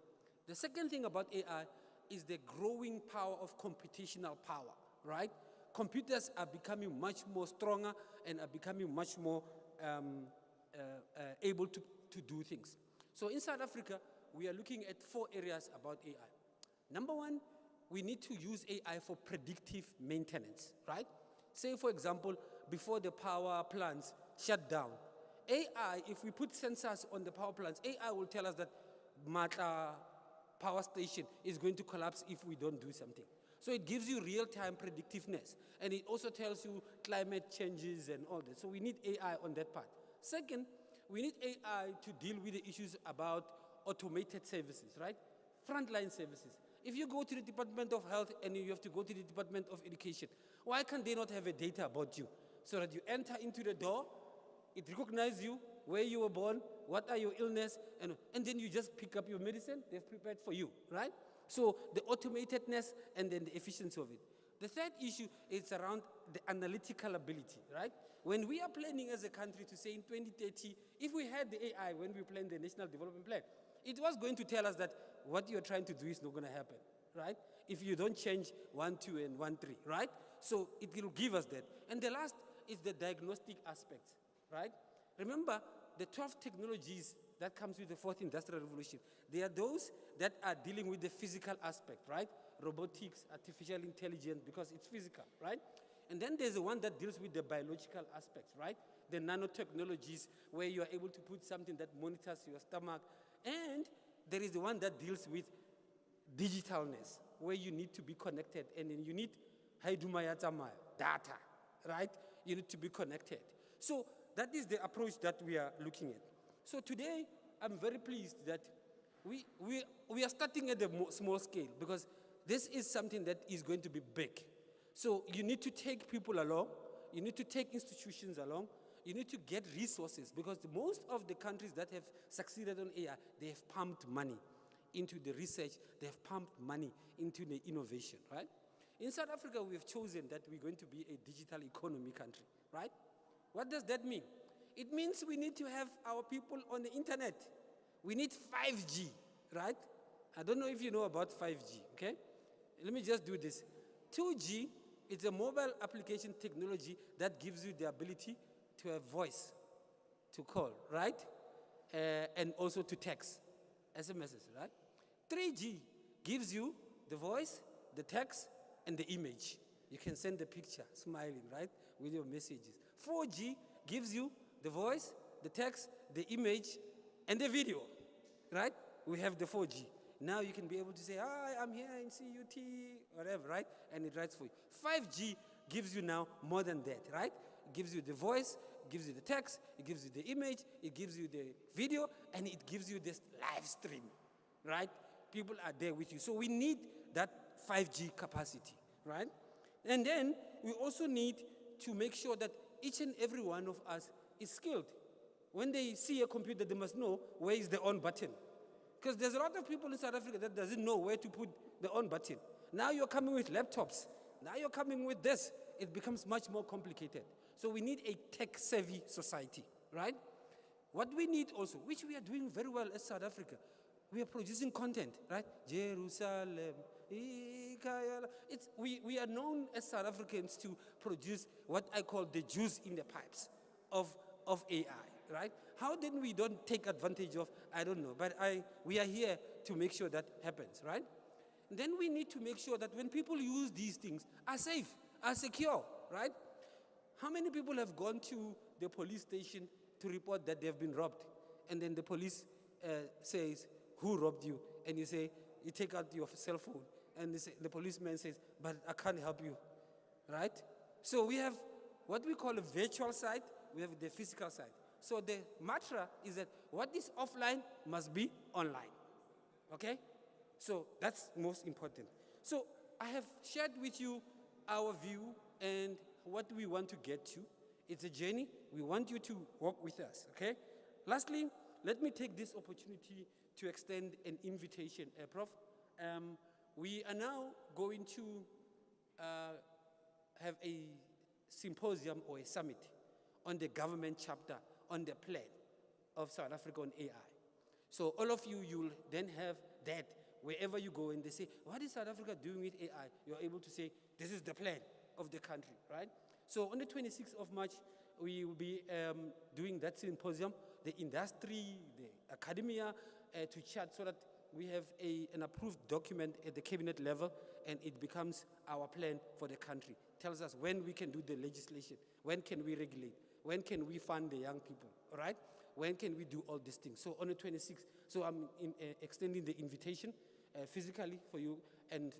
The second thing about AI is the growing power of computational power, right? Computers are becoming much more stronger and are becoming much more able to do things. So in South Africa, we are looking at 4 areas about AI. Number 1, we need to use AI for predictive maintenance, right? Say, for example, before the power plants shut down, AI, if we put sensors on the power plants, AI will tell us that Matla power station is going to collapse if we don't do something. So it gives you real-time predictiveness, and it also tells you climate changes and all that. So we need AI on that part. Second, we need AI to deal with the issues about automated services, right? Frontline services. If you go to the Department of Health and you have to go to the Department of Education, why can't they not have a data about you? So that you enter into the door, it recognizes you, where you were born, what are your illness, and then you just pick up your medicine they've prepared for you, right? So the automatedness and then the efficiency of it. The third issue is around the analytical ability, right? When we are planning as a country to say in 2030, if we had the AI when we planned the National Development Plan, it was going to tell us that what you're trying to do is not going to happen, right? If you don't change 1, 2, and 1, 3, right? So it will give us that. And the last is the diagnostic aspect, right? Remember, the 12 technologies that comes with the 4th Industrial Revolution, they are those that are dealing with the physical aspect, right? Robotics, artificial intelligence, because it's physical, right? And then there's the one that deals with the biological aspects, right? The nanotechnologies, where you are able to put something that monitors your stomach. And there is the one that deals with digitalness, where you need to be connected, and then you need data, right? You need to be connected. So that is the approach that we are looking at. So today, I'm very pleased that we are starting at a small scale, because this is something that is going to be big. So you need to take people along, you need to take institutions along, you need to get resources, because most of the countries that have succeeded on AI, they have pumped money into the research, they have pumped money into the innovation, right? In South Africa, we have chosen that we're going to be a digital economy country, right? What does that mean? It means we need to have our people on the internet. We need 5G, right? I don't know if you know about 5G, okay? Let me just do this. 2G is a mobile application technology that gives you the ability to have voice, to call, right? And also to text, SMSs, right? 3G gives you the voice, the text, and the image. You can send the picture, smiling, right, with your messages. 4G gives you the voice, the text, the image, and the video, right? We have the 4G. Now you can be able to say, hi, I'm here in CUT, whatever, right? And it writes for you. 5G gives you now more than that, right? It gives you the voice, it gives you the text, it gives you the image, it gives you the video, and it gives you this live stream, right? People are there with you. So we need that 5G capacity, right? And then we also need to make sure that each and every one of us is skilled. When they see a computer, they must know where is the on button. Because there's a lot of people in South Africa that doesn't know where to put the on button. Now you're coming with laptops. Now you're coming with this. It becomes much more complicated. So we need a tech-savvy society, right? What we need also, which we are doing very well as South Africa, we are producing content, right? Jerusalem, We are known as South Africans to produce what I call the juice in the pipes of AI, right? How then we don't take advantage of, I don't know, but we are here to make sure that happens, right? Then we need to make sure that when people use these things, are safe, are secure, right? How many people have gone to the police station to report that they've been robbed? And then the police says, who robbed you? And you say, you take out your cell phone. And the policeman says, but I can't help you, right? So we have what we call a virtual side, we have the physical side. So the mantra is that what is offline must be online, okay? So that's most important. So I have shared with you our view and what we want to get to. It's a journey. We want you to walk with us, okay? Lastly, let me take this opportunity to extend an invitation, Prof. We are now going to have a symposium or a summit on the government chapter on the plan of South Africa on AI. So all of you, you'll then have that wherever you go and they say, what is South Africa doing with AI? You're able to say, this is the plan of the country, right? So on the 26th of March, we will be doing that symposium, the industry, the academia, to chat so that we have an approved document at the cabinet level and it becomes our plan for the country. Tells us when we can do the legislation, when can we regulate, when can we fund the young people, all right? When can we do all these things? So on the 26th, so I'm extending the invitation physically for you and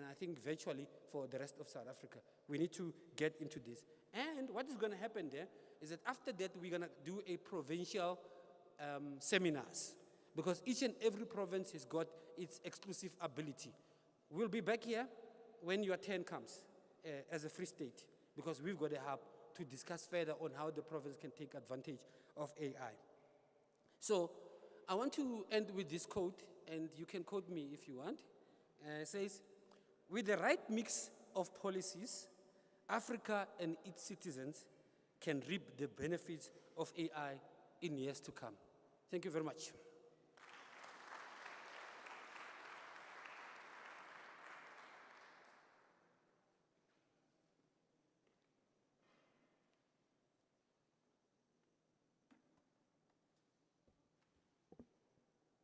I think virtually for the rest of South Africa. We need to get into this. And what is going to happen there is that after that, we're going to do a provincial seminars because each and every province has got its exclusive ability. We'll be back here when your turn comes as a free state because we've got a hub to discuss further on how the province can take advantage of AI. So I want to end with this quote, and you can quote me if you want. It says, with the right mix of policies, Africa and its citizens can reap the benefits of AI in years to come. Thank you very much.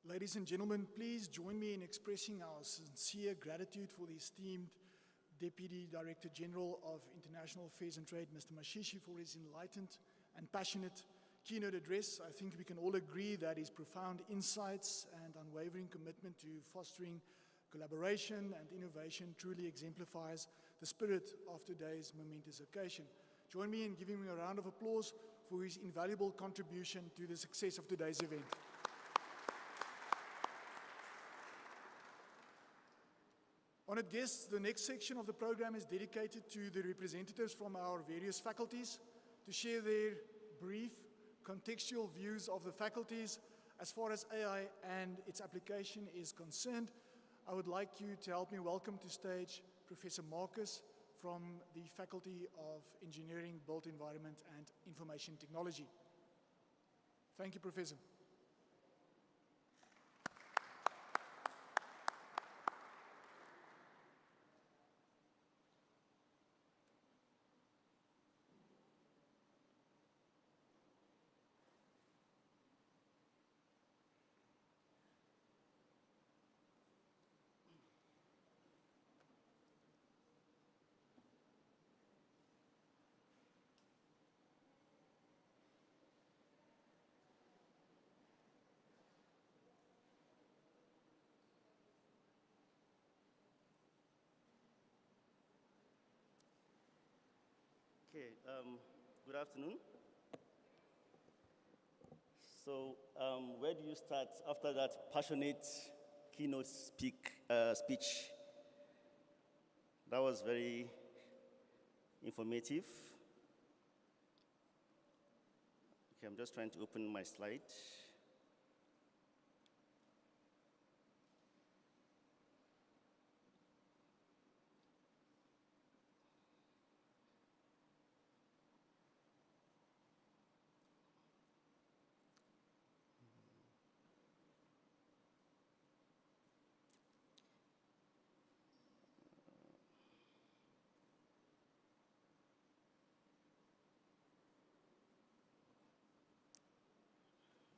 Ladies and gentlemen, please join me in expressing our sincere gratitude for the esteemed Deputy Director General of International Affairs and Trade, Mr. Mashishi, for his enlightened and passionate keynote address. I think we can all agree that his profound insights and unwavering commitment to fostering collaboration and innovation truly exemplifies the spirit of today's momentous occasion. Join me in giving him a round of applause for his invaluable contribution to the success of today's event. Honored guests, the next section of the program is dedicated to the representatives from our various faculties to share their brief, contextual views of the faculties as far as AI and its application is concerned. I would like you to help me welcome to stage Professor Marcus from the Faculty of Engineering, Built Environment and Information Technology. Thank you, Professor. Okay, good afternoon. So, where do you start after that passionate keynote speech? That was very informative. Okay, I'm just trying to open my slide.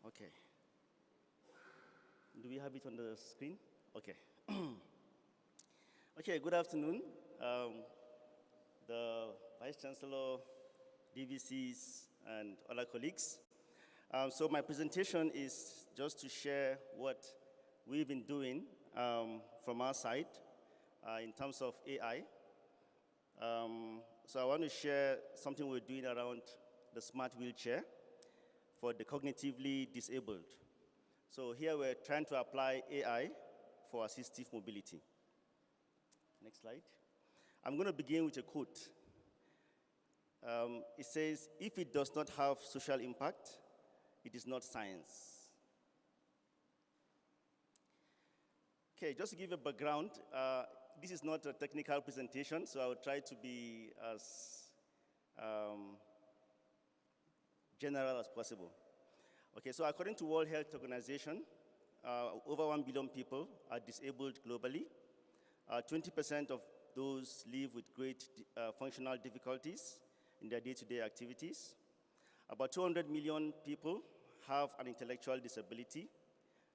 Okay. Do we have it on the screen? Okay. Okay, good afternoon. The Vice Chancellor, DVCs, and other colleagues. So my presentation is just to share what we've been doing from our side in terms of AI. So I want to share something we're doing around the smart wheelchair for the cognitively disabled. So here we're trying to apply AI for assistive mobility. Next slide. I'm going to begin with a quote. It says, "If it does not have social impact, it is not science." Okay, just to give a background, this is not a technical presentation, so I will try to be as general as possible. Okay, so according to World Health Organization, over 1 billion people are disabled globally. 20% of those live with great functional difficulties in their day-to-day activities. About 200 million people have an intellectual disability.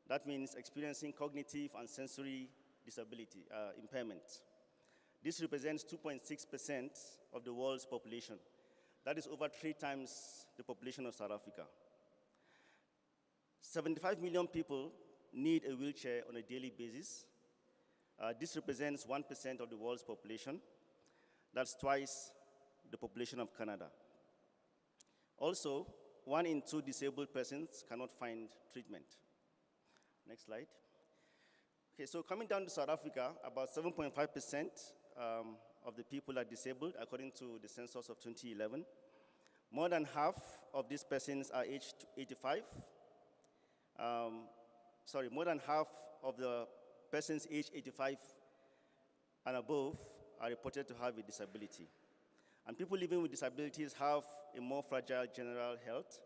That means experiencing cognitive and sensory disability, impairment. This represents 2.6% of the world's population. That is over 3 times the population of South Africa. 75 million people need a wheelchair on a daily basis. This represents 1% of the world's population. That's twice the population of Canada. Also, 1 in 2 disabled persons cannot find treatment. Next slide. Okay, so coming down to South Africa, about 7.5% of the people are disabled, according to the census of 2011. More than half of these persons are aged 85. More than half of the persons aged 85 and above are reported to have a disability. And people living with disabilities have a more fragile general health.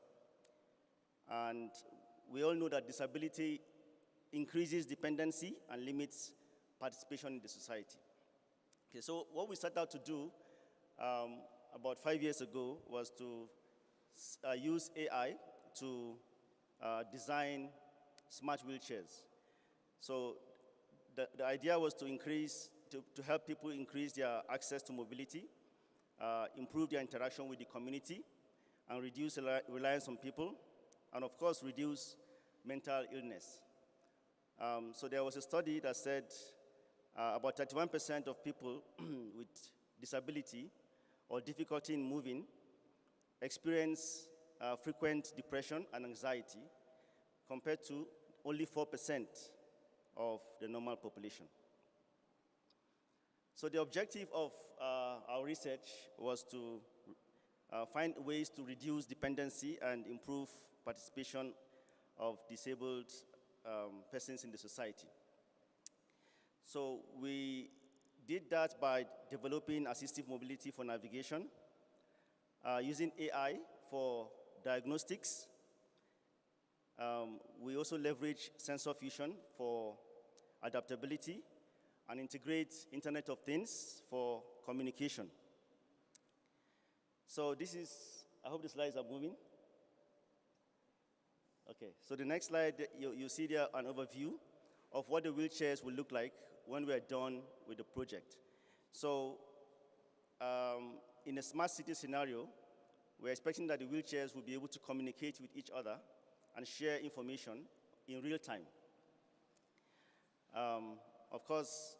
And we all know that disability increases dependency and limits participation in the society. Okay, so what we set out to do about 5 years ago was to use AI to design smart wheelchairs. So the idea was to help people increase their access to mobility, improve their interaction with the community, and reduce reliance on people, and of course, reduce mental illness. So there was a study that said about 31% of people with disability or difficulty in moving experience frequent depression and anxiety, compared to only 4% of the normal population. So the objective of our research was to find ways to reduce dependency and improve participation of disabled persons in the society. So we did that by developing assistive mobility for navigation, using AI for diagnostics. We also leverage sensor fusion for adaptability and integrate Internet of Things for communication. So this is, I hope the slides are moving. Okay, so the next slide, you see there an overview of what the wheelchairs will look like when we're done with the project. So in a smart city scenario, we're expecting that the wheelchairs will be able to communicate with each other and share information in real time. Of course,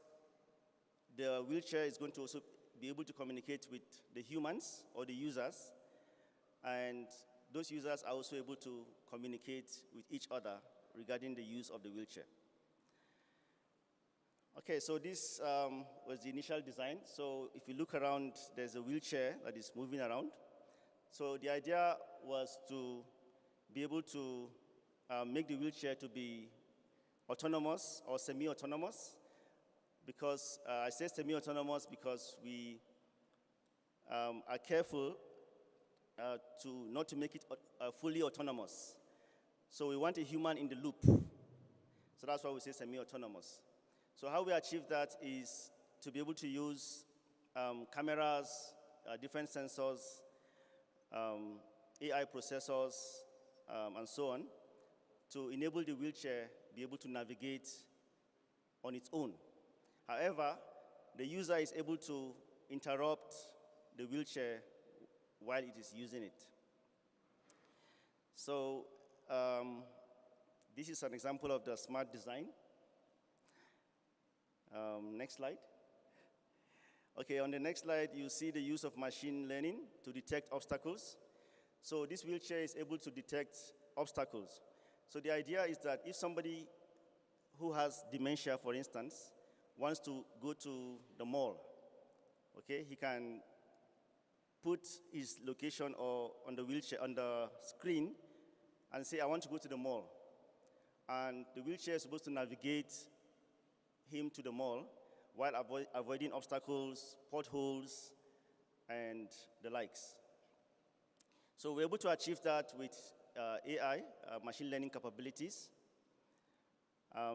the wheelchair is going to also be able to communicate with the humans or the users, and those users are also able to communicate with each other regarding the use of the wheelchair. Okay, so this was the initial design. So if you look around, there's a wheelchair that is moving around. So the idea was to be able to make the wheelchair to be autonomous or semi-autonomous, because I say semi-autonomous because we are careful not to make it fully autonomous. So we want a human in the loop. So that's why we say semi-autonomous. So how we achieve that is to be able to use cameras, different sensors, AI processors, and so on, to enable the wheelchair be able to navigate on its own. However, the user is able to interrupt the wheelchair while it is using it. So this is an example of the smart design. Next slide. Okay, on the next slide, you see the use of machine learning to detect obstacles. So this wheelchair is able to detect obstacles. So the idea is that if somebody who has dementia, for instance, wants to go to the mall, okay, he can put his location or on the wheelchair, on the screen, and say, I want to go to the mall. And the wheelchair is supposed to navigate him to the mall while avoiding obstacles, potholes, and the likes. So we're able to achieve that with AI, machine learning capabilities.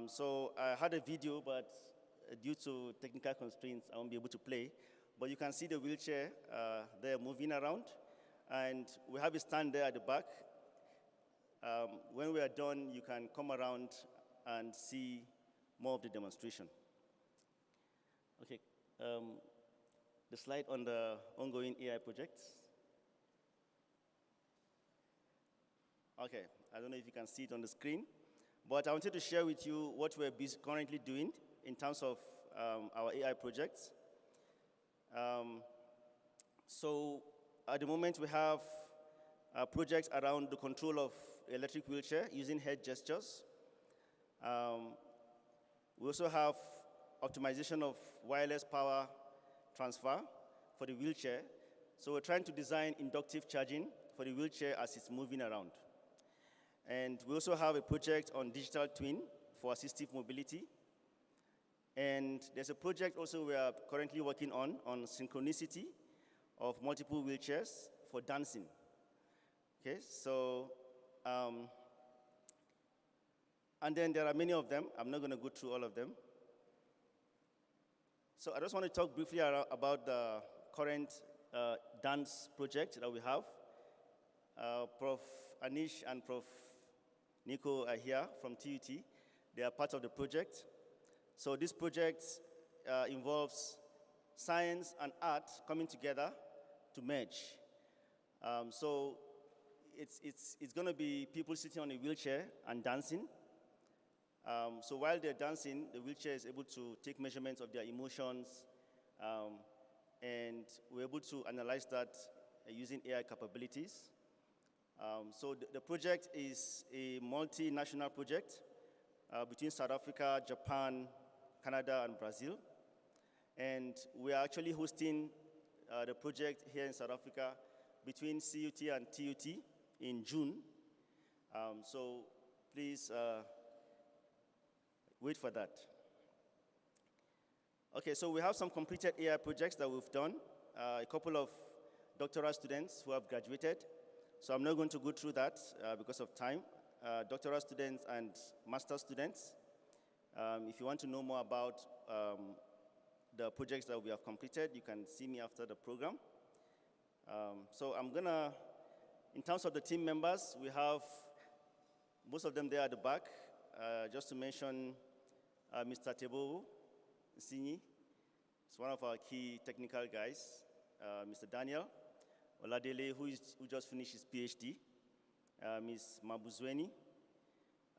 So I had a video, but due to technical constraints, I won't be able to play. But you can see the wheelchair there moving around. And we have a stand there at the back. When we are done, you can come around and see more of the demonstration. Okay, the slide on the ongoing AI projects. Okay, I don't know if you can see it on the screen, but I wanted to share with you what we're currently doing in terms of our AI projects. So at the moment, we have projects around the control of electric wheelchair using head gestures. We also have optimization of wireless power transfer for the wheelchair. So we're trying to design inductive charging for the wheelchair as it's moving around. And we also have a project on digital twin for assistive mobility. And there's a project also we are currently working on synchronicity of multiple wheelchairs for dancing. Okay, so, and then there are many of them. I'm not going to go through all of them. So I just want to talk briefly about the current dance project that we have. Prof. Anish and Prof. Nico are here from TUT. They are part of the project. So this project involves science and art coming together to merge. So it's going to be people sitting on a wheelchair and dancing. So while they're dancing, the wheelchair is able to take measurements of their emotions, and we're able to analyze that using AI capabilities. So the project is a multinational project between South Africa, Japan, Canada, and Brazil. And we are actually hosting the project here in South Africa between CUT and TUT in June. So please wait for that. Okay, so we have some completed AI projects that we've done. A couple of doctoral students who have graduated. So I'm not going to go through that because of time. Doctoral students and master students. If you want to know more about the projects that we have completed, you can see me after the program. So I'm gonna, in terms of the team members, we have most of them there at the back. Just to mention Mr. Tebo Sinyi, he's one of our key technical guys. Mr. Daniel Oladele, who just finished his PhD. Ms. Mabuzweni.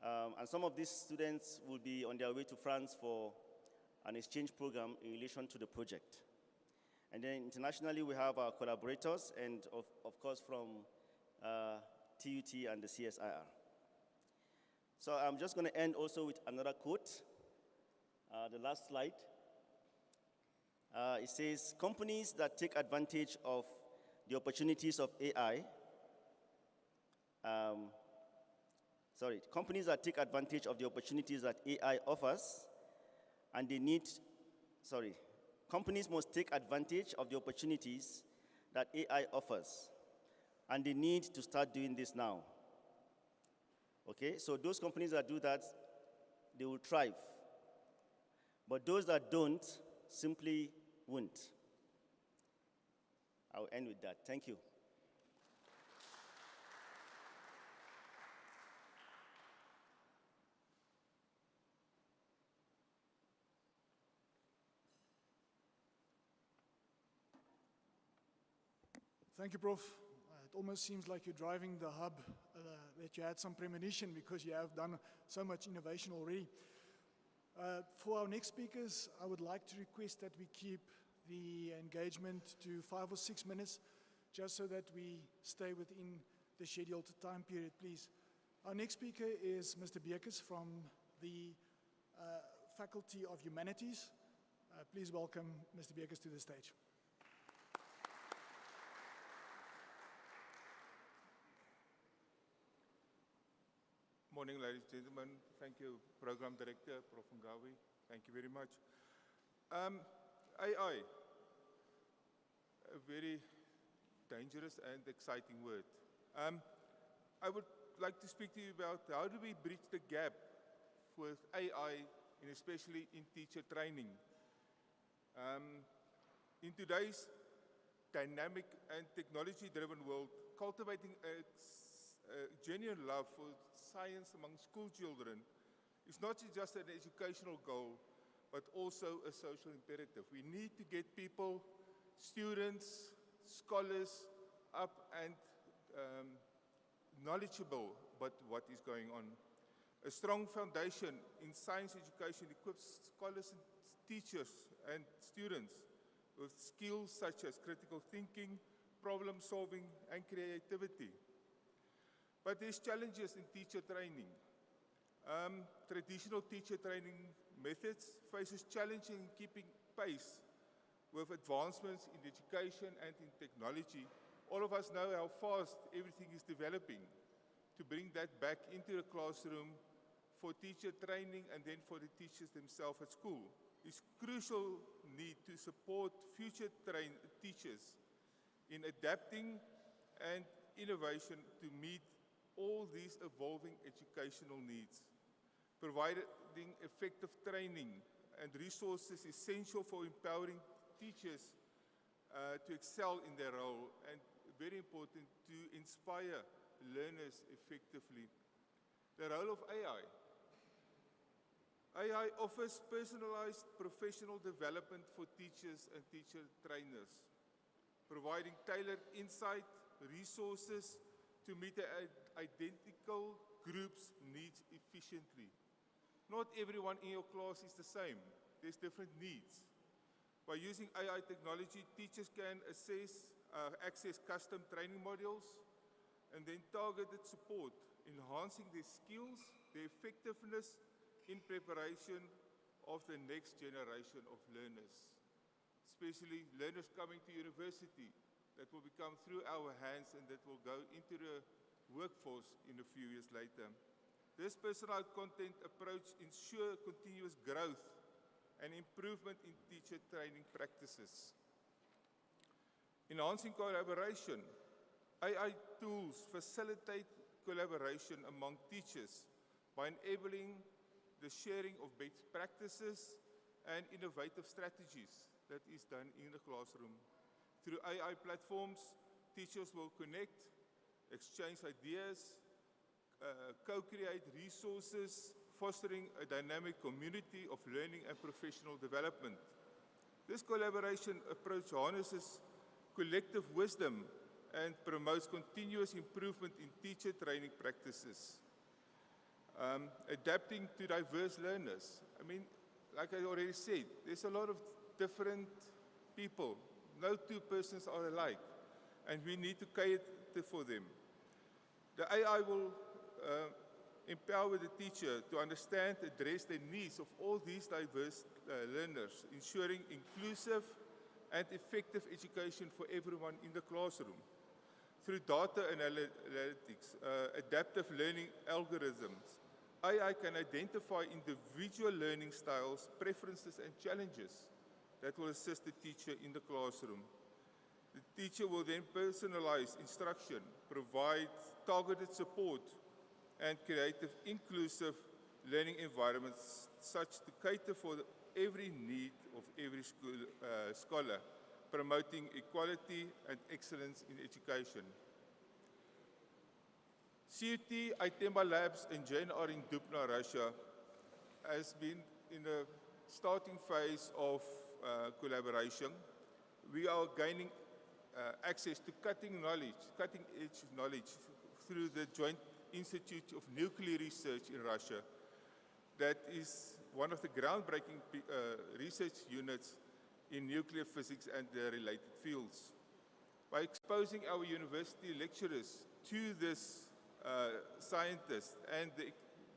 And some of these students will be on their way to France for an exchange program in relation to the project. And then internationally, we have our collaborators and, of course, from TUT and the CSIR. So I'm just going to end also with another quote. The last slide. It says, companies that take advantage of the opportunities of AI, companies that take advantage of the opportunities that AI offers, and they need, companies must take advantage of the opportunities that AI offers, and they need to start doing this now. Okay, so those companies that do that, they will thrive. But those that don't simply won't. I'll end with that. Thank you. Thank you, Prof. It almost seems like you're driving the hub, that you had some premonition because you have done so much innovation already. For our next speakers, I would like to request that we keep the engagement to 5 or 6 minutes, just so that we stay within the scheduled time period, please. Our next speaker is Mr. Beekes from the Faculty of Humanities. Please welcome Mr. Beekes to the stage. Morning, ladies and gentlemen. Thank you, Program Director, Prof. Ngawi. Thank you very much. AI, a very dangerous and exciting word. I would like to speak to you about how do we bridge the gap with AI, and especially in teacher training. In today's dynamic and technology-driven world, cultivating a genuine love for science among school children is not just an educational goal, but also a social imperative. We need to get people, students, scholars, up and knowledgeable about what is going on. A strong foundation in science education equips scholars and teachers and students with skills such as critical thinking, problem solving, and creativity. But there's challenges in teacher training. Traditional teacher training methods faces challenge in keeping pace with advancements in education and in technology. All of us know how fast everything is developing. To bring that back into the classroom for teacher training and then for the teachers themselves at school is crucial need to support future teachers in adapting and innovation to meet all these evolving educational needs. Providing effective training and resources essential for empowering teachers to excel in their role, and very important, to inspire learners effectively. The role of AI. AI offers personalized professional development for teachers and teacher trainers, providing tailored insight, resources to meet the identical group's needs efficiently. Not everyone in your class is the same. There's different needs. By using AI technology, teachers can access custom training modules and then targeted support, enhancing their skills, their effectiveness in preparation of the next generation of learners, especially learners coming to university that will become through our hands and that will go into the workforce in a few years later. This personalized content approach ensures continuous growth and improvement in teacher training practices. Enhancing collaboration. AI tools facilitate collaboration among teachers by enabling the sharing of best practices and innovative strategies that is done in the classroom. Through AI platforms, teachers will connect, exchange ideas, co-create resources, fostering a dynamic community of learning and professional development. This collaboration approach harnesses collective wisdom and promotes continuous improvement in teacher training practices. Adapting to diverse learners. I mean, like I already said, there's a lot of different people. No two persons are alike, and we need to cater for them. The AI will empower the teacher to understand, address the needs of all these diverse learners, ensuring inclusive and effective education for everyone in the classroom. Through data analytics, adaptive learning algorithms, AI can identify individual learning styles, preferences, and challenges that will assist the teacher in the classroom. The teacher will then personalize instruction, provide targeted support, and creative, inclusive learning environments such to cater for every need of every scholar, promoting equality and excellence in education. CUT, Itemba Labs, and JNR in Dubna, Russia, has been in the starting phase of collaboration. We are gaining access to cutting-edge knowledge through the Joint Institute of Nuclear Research in Russia. That is one of the groundbreaking research units in nuclear physics and the related fields. By exposing our university lecturers to this scientists and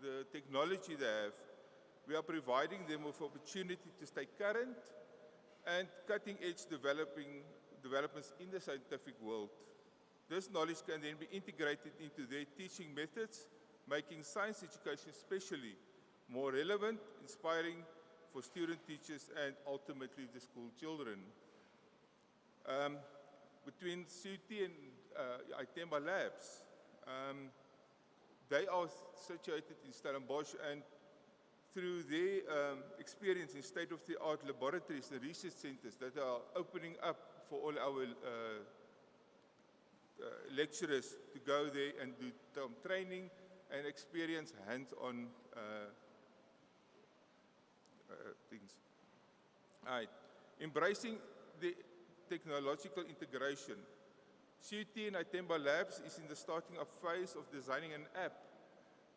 the technology they have, we are providing them with opportunity to stay current and cutting-edge developments in the scientific world. This knowledge can then be integrated into their teaching methods, making science education especially more relevant, inspiring for student teachers and ultimately the school children. Between CUT and Itemba Labs, they are situated in Stellenbosch, and through their experience in state-of-the-art laboratories and research centers that are opening up for all our lecturers to go there and do some training and experience hands-on things. All right. Embracing the technological integration. CUT and Itemba Labs is in the starting up phase of designing an app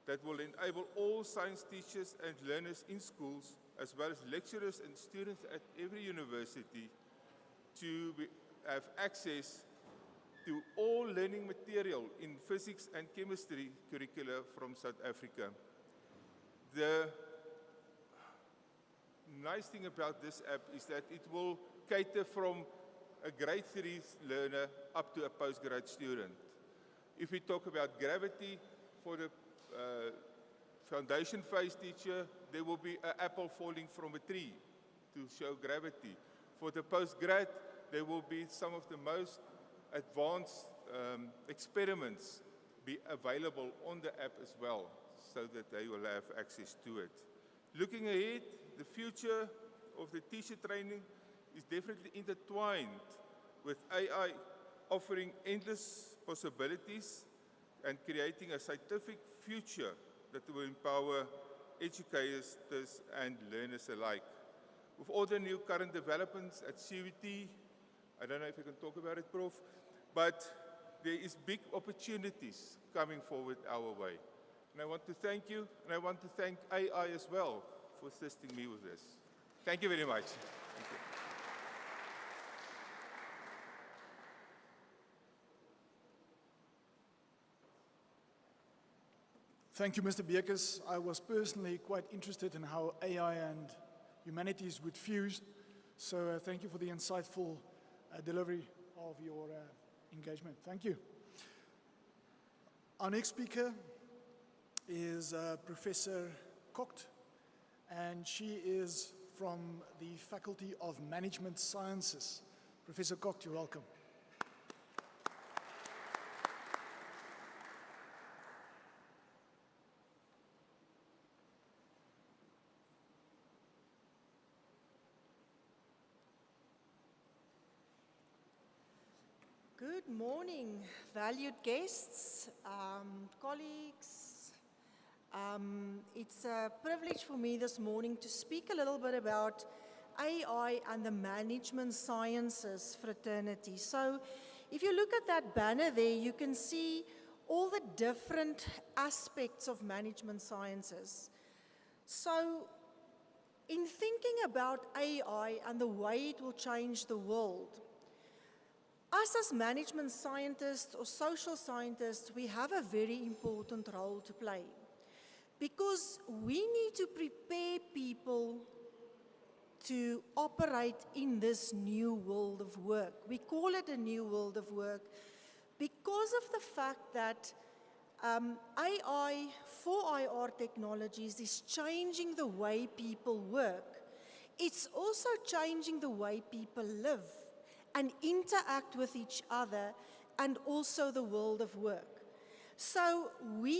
that will enable all science teachers and learners in schools, as well as lecturers and students at every university, to have access to all learning material in physics and chemistry curricula from South Africa. The nice thing about this app is that it will cater from a grade 3 learner up to a postgrad student. If we talk about gravity, for the foundation phase teacher, there will be an apple falling from a tree to show gravity. For the postgrad, there will be some of the most advanced experiments be available on the app as well, so that they will have access to it. Looking ahead, the future of the teacher training is definitely intertwined with AI offering endless possibilities and creating a scientific future that will empower educators and learners alike. With all the new current developments at CUT, I don't know if you can talk about it, Prof, but there is big opportunities coming forward our way. And I want to thank you, and I want to thank AI as well for assisting me with this. Thank you very much. Thank you. Thank you, Mr. Beekes. I was personally quite interested in how AI and humanities would fuse. So thank you for the insightful delivery of your engagement. Thank you. Our next speaker is Professor Kocht, and she is from the Faculty of Management Sciences. Professor Kocht, you're welcome. Good morning, valued guests, colleagues. It's a privilege for me this morning to speak a little bit about AI and the management sciences fraternity. So if you look at that banner there, you can see all the different aspects of management sciences. So in thinking about AI and the way it will change the world, us as management scientists or social scientists, we have a very important role to play because we need to prepare people to operate in this new world of work. We call it a new world of work because of the fact that AI for IR technologies is changing the way people work. It's also changing the way people live and interact with each other and also the world of work. So we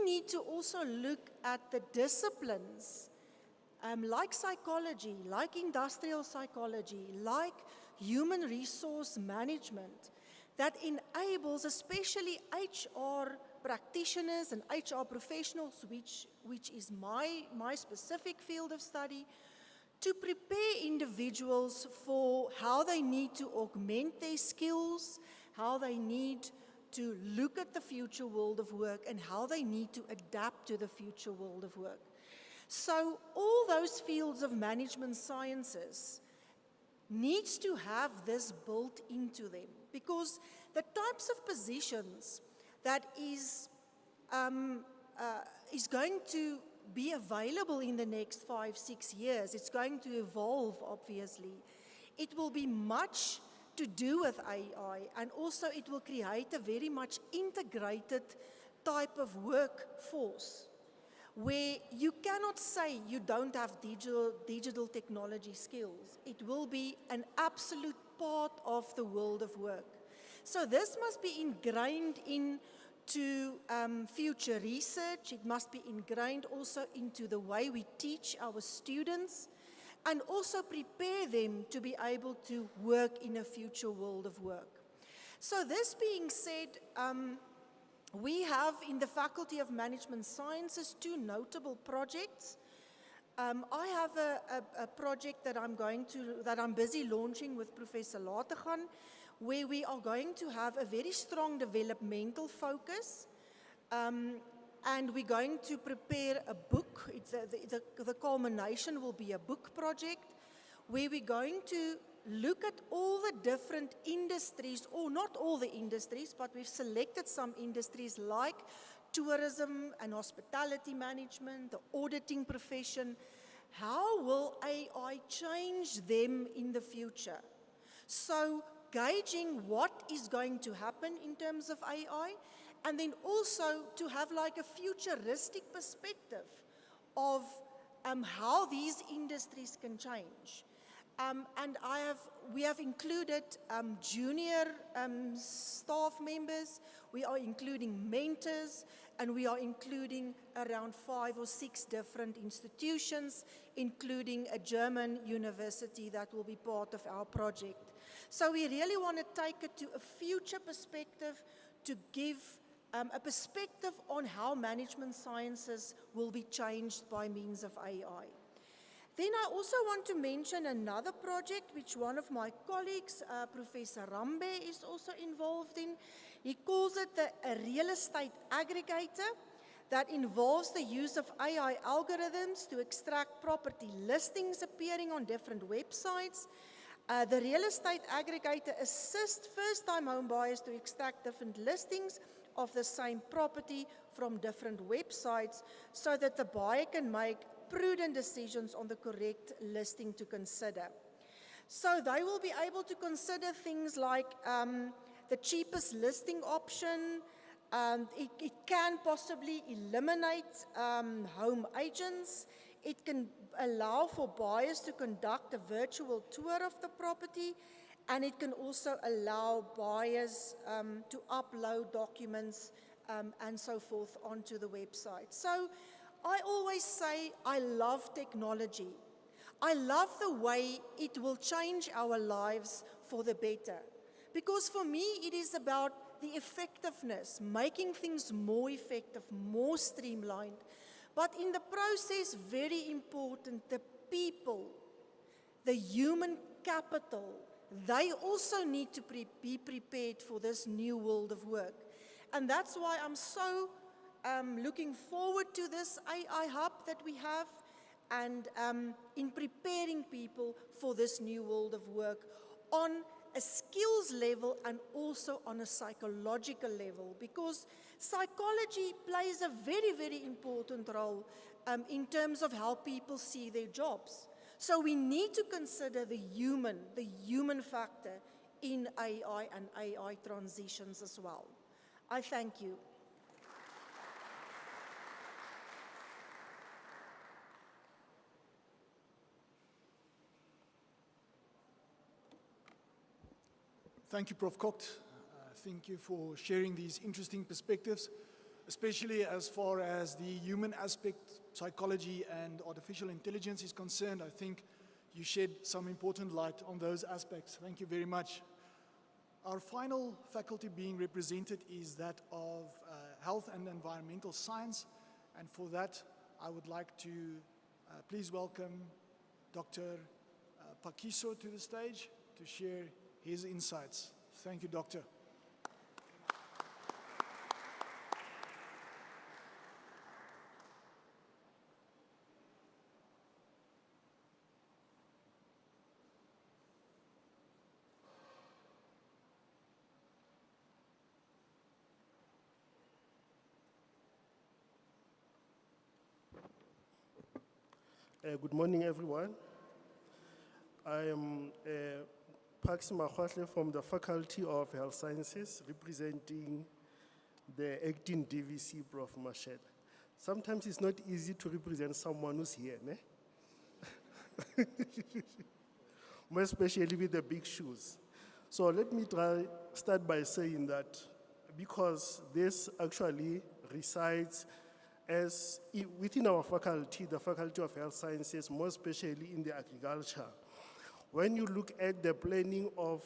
need to also look at the disciplines like psychology, like industrial psychology, like human resource management that enables especially HR practitioners and HR professionals, which is my specific field of study, to prepare individuals for how they need to augment their skills, how they need to look at the future world of work, and how they need to adapt to the future world of work. So all those fields of management sciences needs to have this built into them, because the types of positions that is going to be available in the next 5-6 years, it's going to evolve, obviously. It will be much to do with AI, and also it will create a very much integrated type of workforce, where you cannot say you don't have digital technology skills. It will be an absolute part of the world of work. So this must be ingrained into future research. It must be ingrained also into the way we teach our students, and also prepare them to be able to work in a future world of work. So this being said, we have in the Faculty of Management Sciences 2 notable projects. I have a project that I'm busy launching with Professor Lategan, where we are going to have a very strong developmental focus, and we're going to prepare a book. The culmination will be a book project, where we're going to look at all the different industries, or not all the industries, but we've selected some industries like tourism and hospitality management, the auditing profession. How will AI change them in the future? So gauging what is going to happen in terms of AI, and then also to have like a futuristic perspective of how these industries can change. And we have included junior staff members, we are including mentors, and we are including around 5 or 6 different institutions, including a German university that will be part of our project. So we really want to take it to a future perspective, to give a perspective on how management sciences will be changed by means of AI. Then I also want to mention another project which one of my colleagues, Professor Rambe, is also involved in. He calls it a real estate aggregator that involves the use of AI algorithms to extract property listings appearing on different websites. The real estate aggregator assists first-time home buyers to extract different listings of the same property from different websites so that the buyer can make prudent decisions on the correct listing to consider. So they will be able to consider things like the cheapest listing option. It can possibly eliminate home agents. It can allow for buyers to conduct a virtual tour of the property, and it can also allow buyers to upload documents and so forth onto the website. So I always say I love technology. I love the way it will change our lives for the better. Because for me, it is about the effectiveness, making things more effective, more streamlined. But in the process, very important, the people, the human capital, they also need to be prepared for this new world of work. And that's why I'm so looking forward to this AI hub that we have, and in preparing people for this new world of work on a skills level and also on a psychological level, because psychology plays a very, very important role in terms of how people see their jobs. So we need to consider the human factor in AI and AI transitions as well. I thank you. Thank you, Prof. Kocht. Thank you for sharing these interesting perspectives, especially as far as the human aspect, psychology, and artificial intelligence is concerned. I think you shed some important light on those aspects. Thank you very much. Our final faculty being represented is that of Health and Environmental Science, and for that, I would like to please welcome Dr. Pakiso to the stage to share his insights. Thank you, Doctor. Good morning, everyone. I am Pax Makhwahle from the Faculty of Health Sciences, representing the acting DVC, Prof. Mashel. Sometimes it's not easy to represent someone who's here, ne? More especially with the big shoes. So let me start by saying that because this actually resides within our faculty, the Faculty of Health Sciences, more especially in the agriculture. When you look at the planning of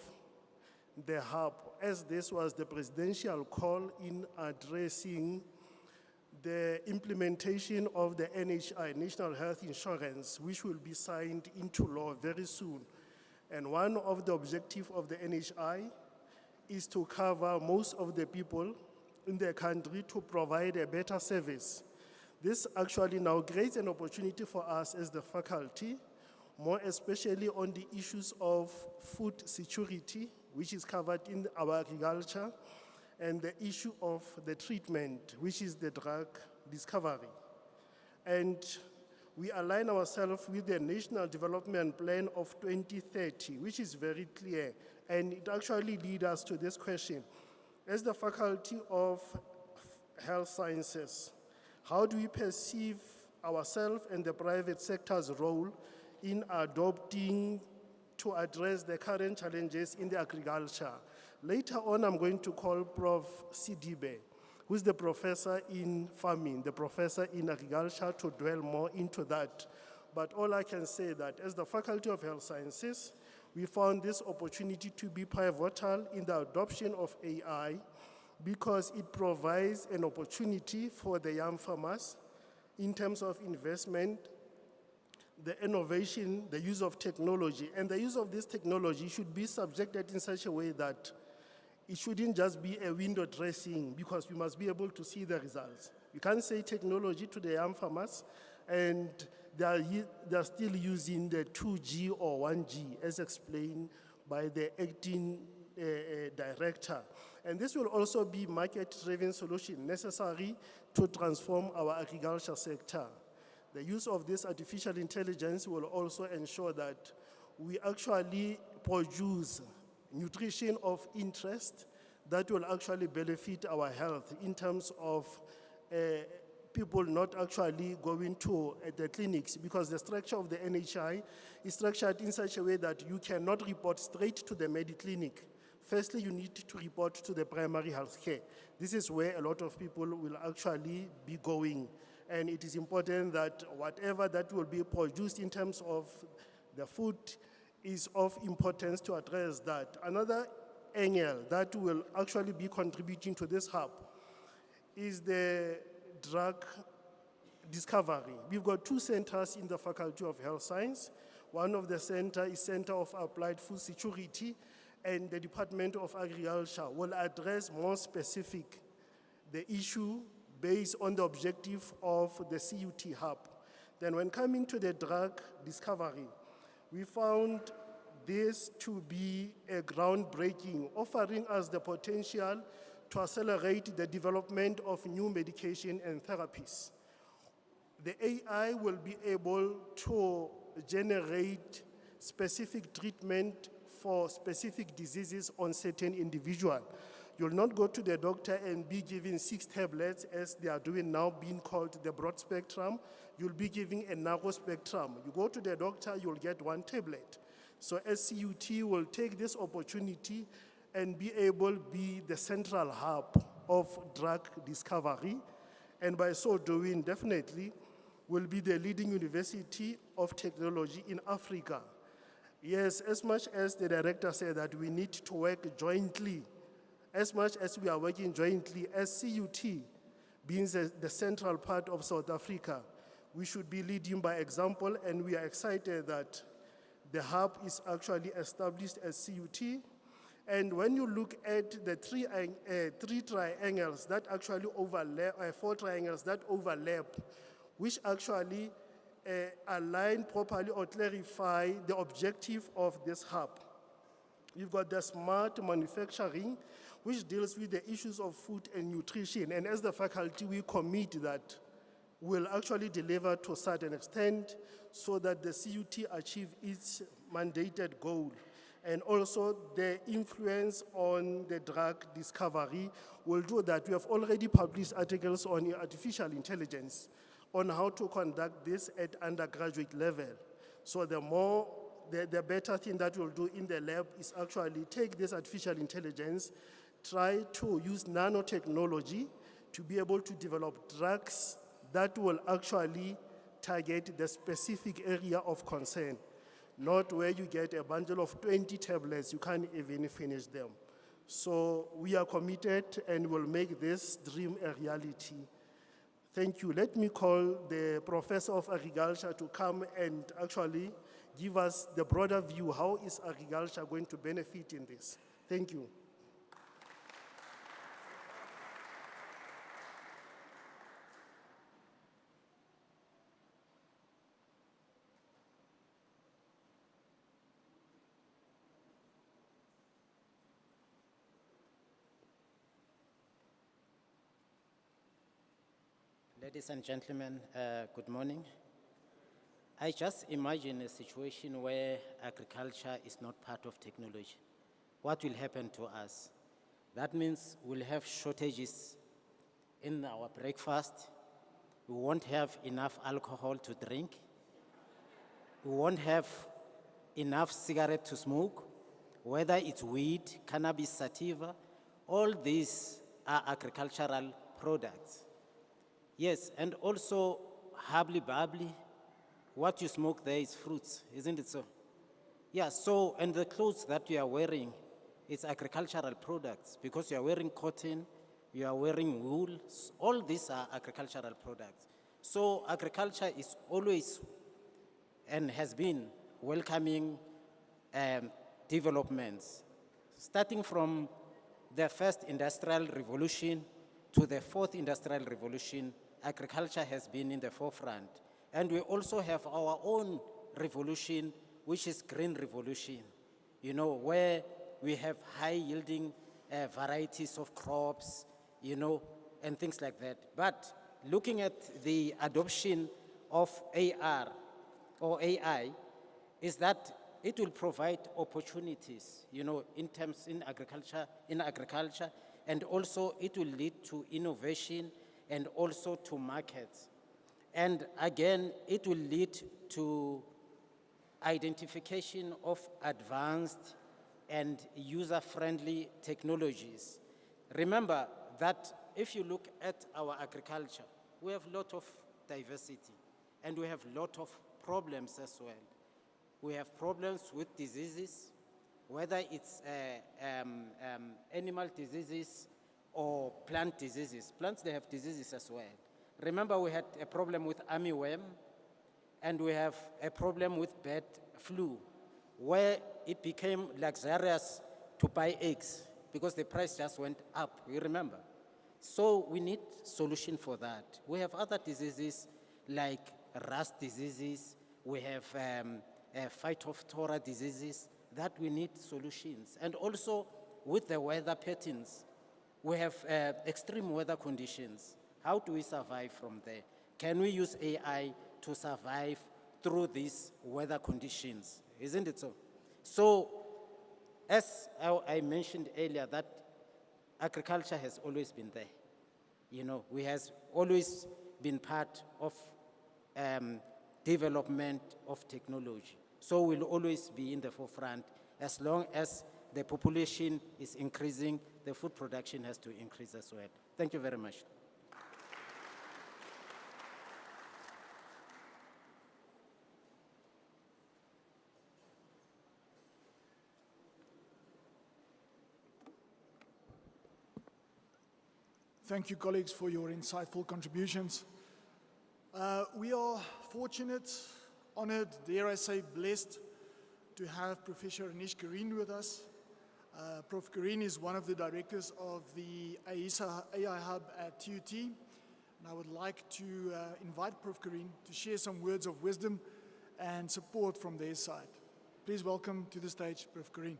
the hub, as this was the presidential call in addressing the implementation of the NHI, National Health Insurance, which will be signed into law very soon. And one of the objectives of the NHI is to cover most of the people in the country to provide a better service. This actually now creates an opportunity for us as the faculty, more especially on the issues of food security, which is covered in our agriculture, and the issue of the treatment, which is the drug discovery. And we align ourselves with the National Development Plan of 2030, which is very clear, and it actually leads us to this question. As the Faculty of Health Sciences, how do we perceive ourselves and the private sector's role in adopting to address the current challenges in the agriculture? Later on, I'm going to call Prof. Sidibe, who's the professor in farming, the professor in agriculture, to dwell more into that. But all I can say that as the Faculty of Health Sciences, we found this opportunity to be pivotal in the adoption of AI because it provides an opportunity for the young farmers in terms of investment, the innovation, the use of technology. And the use of this technology should be subjected in such a way that it shouldn't just be a window dressing, because we must be able to see the results. You can't say technology to the young farmers and they're still using the 2G or 1G as explained by the acting director. And this will also be market-driven solution necessary to transform our agriculture sector. The use of this artificial intelligence will also ensure that we actually produce nutrition of interest that will actually benefit our health in terms of people not actually going to the clinics, because the structure of the NHI is structured in such a way that you cannot report straight to the Mediclinic. Firstly, you need to report to the primary health care. This is where a lot of people will actually be going. And it is important that whatever that will be produced in terms of the food is of importance to address that. Another angle that will actually be contributing to this hub is the drug discovery. We've got two centers in the Faculty of Health Science. One of the centers is Center of Applied Food Security, and the Department of Agriculture will address more specific the issue based on the objective of the CUT hub. Then when coming to the drug discovery, we found this to be a groundbreaking, offering us the potential to accelerate the development of new medication and therapies. The AI will be able to generate specific treatment for specific diseases on certain individuals. You'll not go to the doctor and be given 6 tablets as they are doing now, being called the broad spectrum. You'll be giving a narrow spectrum. You go to the doctor, you'll get 1 tablet. So SCUT will take this opportunity and be able to be the central hub of drug discovery. And by so doing, definitely will be the leading university of technology in Africa. Yes, as much as the director said that we need to work jointly, as much as we are working jointly as CUT, being the central part of South Africa, we should be leading by example, and we are excited that the hub is actually established as CUT. And when you look at the three triangles that actually overlap, 4 triangles that overlap, which actually align properly or clarify the objective of this hub. You've got the smart manufacturing, which deals with the issues of food and nutrition. And as the faculty, we commit that we'll actually deliver to a certain extent so that the CUT achieve its mandated goal. And also the influence on the drug discovery will do that. We have already published articles on artificial intelligence on how to conduct this at undergraduate level. So the better thing that we'll do in the lab is actually take this artificial intelligence, try to use nanotechnology to be able to develop drugs that will actually target the specific area of concern, not where you get a bundle of 20 tablets, you can't even finish them. So we are committed and will make this dream a reality. Thank you. Let me call the Professor of Agriculture to come and actually give us the broader view. How is agriculture going to benefit in this? Thank you. Ladies and gentlemen, good morning. I just imagine a situation where agriculture is not part of technology. What will happen to us? That means we'll have shortages in our breakfast. We won't have enough alcohol to drink. We won't have enough cigarette to smoke, whether it's weed, cannabis sativa, all these are agricultural products. Yes, and also hubbly-bubbly, what you smoke there is fruits, isn't it so? Yeah, so, and the clothes that you are wearing, it's agricultural products because you are wearing cotton, you are wearing wool, all these are agricultural products. So agriculture is always and has been welcoming developments, starting from the first industrial revolution to the fourth industrial revolution. Agriculture has been in the forefront. And we also have our own revolution, which is green revolution, you know, where we have high-yielding varieties of crops, you know, and things like that. But looking at the adoption of AR or AI, is that it will provide opportunities, you know, in agriculture, and also it will lead to innovation and also to markets. And again, it will lead to identification of advanced and user-friendly technologies. Remember that if you look at our agriculture, we have a lot of diversity and we have a lot of problems as well. We have problems with diseases, whether it's animal diseases or plant diseases. Plants, they have diseases as well. Remember, we had a problem with armyworm, and we have a problem with bird flu, where it became luxurious to buy eggs because the price just went up, you remember? So we need solution for that. We have other diseases like rust diseases, we have phytophthora diseases that we need solutions. And also with the weather patterns, we have extreme weather conditions. How do we survive from there? Can we use AI to survive through these weather conditions? Isn't it so? So, as I mentioned earlier, that agriculture has always been there. You know, we have always been part of development of technology. So we'll always be in the forefront. As long as the population is increasing, the food production has to increase as well. Thank you very much. Thank you, colleagues, for your insightful contributions. We are fortunate, honored, dare I say blessed, to have Professor Anish Kareen with us. Prof. Kareen is one of the directors of the AISA AI Hub at TUT. And I would like to invite Prof. Kareen to share some words of wisdom and support from their side. Please welcome to the stage Prof. Kareen.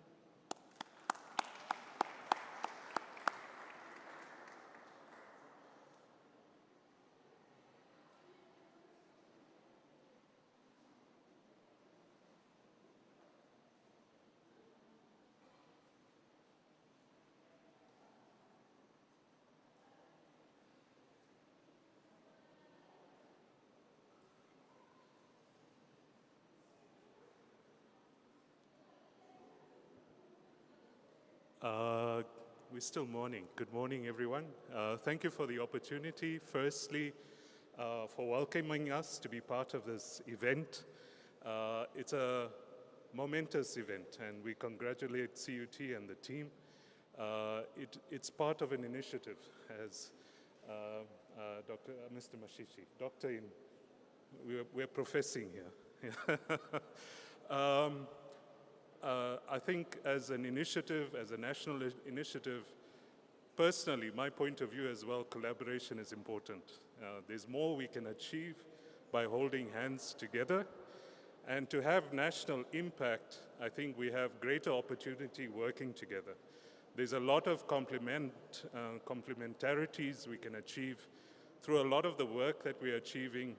We're still morning. Good morning, everyone. Thank you for the opportunity. Firstly, for welcoming us to be part of this event. It's a momentous event, and we congratulate CUT and the team. It's part of an initiative, as Mr. Mashishi, doctor in, we're professing here. I think as an initiative, as a national initiative, personally, my point of view as well, collaboration is important. There's more we can achieve by holding hands together. And to have national impact, I think we have greater opportunity working together. There's a lot of complementarities we can achieve through a lot of the work that we're achieving,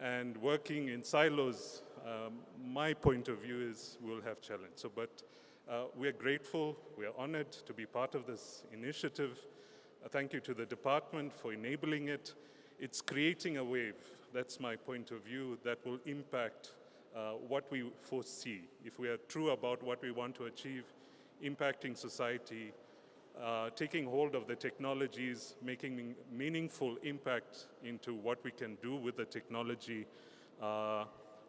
and working in silos. My point of view is we'll have challenge. So, but we're grateful, we're honored to be part of this initiative. Thank you to the department for enabling it. It's creating a wave, that's my point of view, that will impact what we foresee. If we are true about what we want to achieve, impacting society, taking hold of the technologies, making meaningful impact into what we can do with the technology,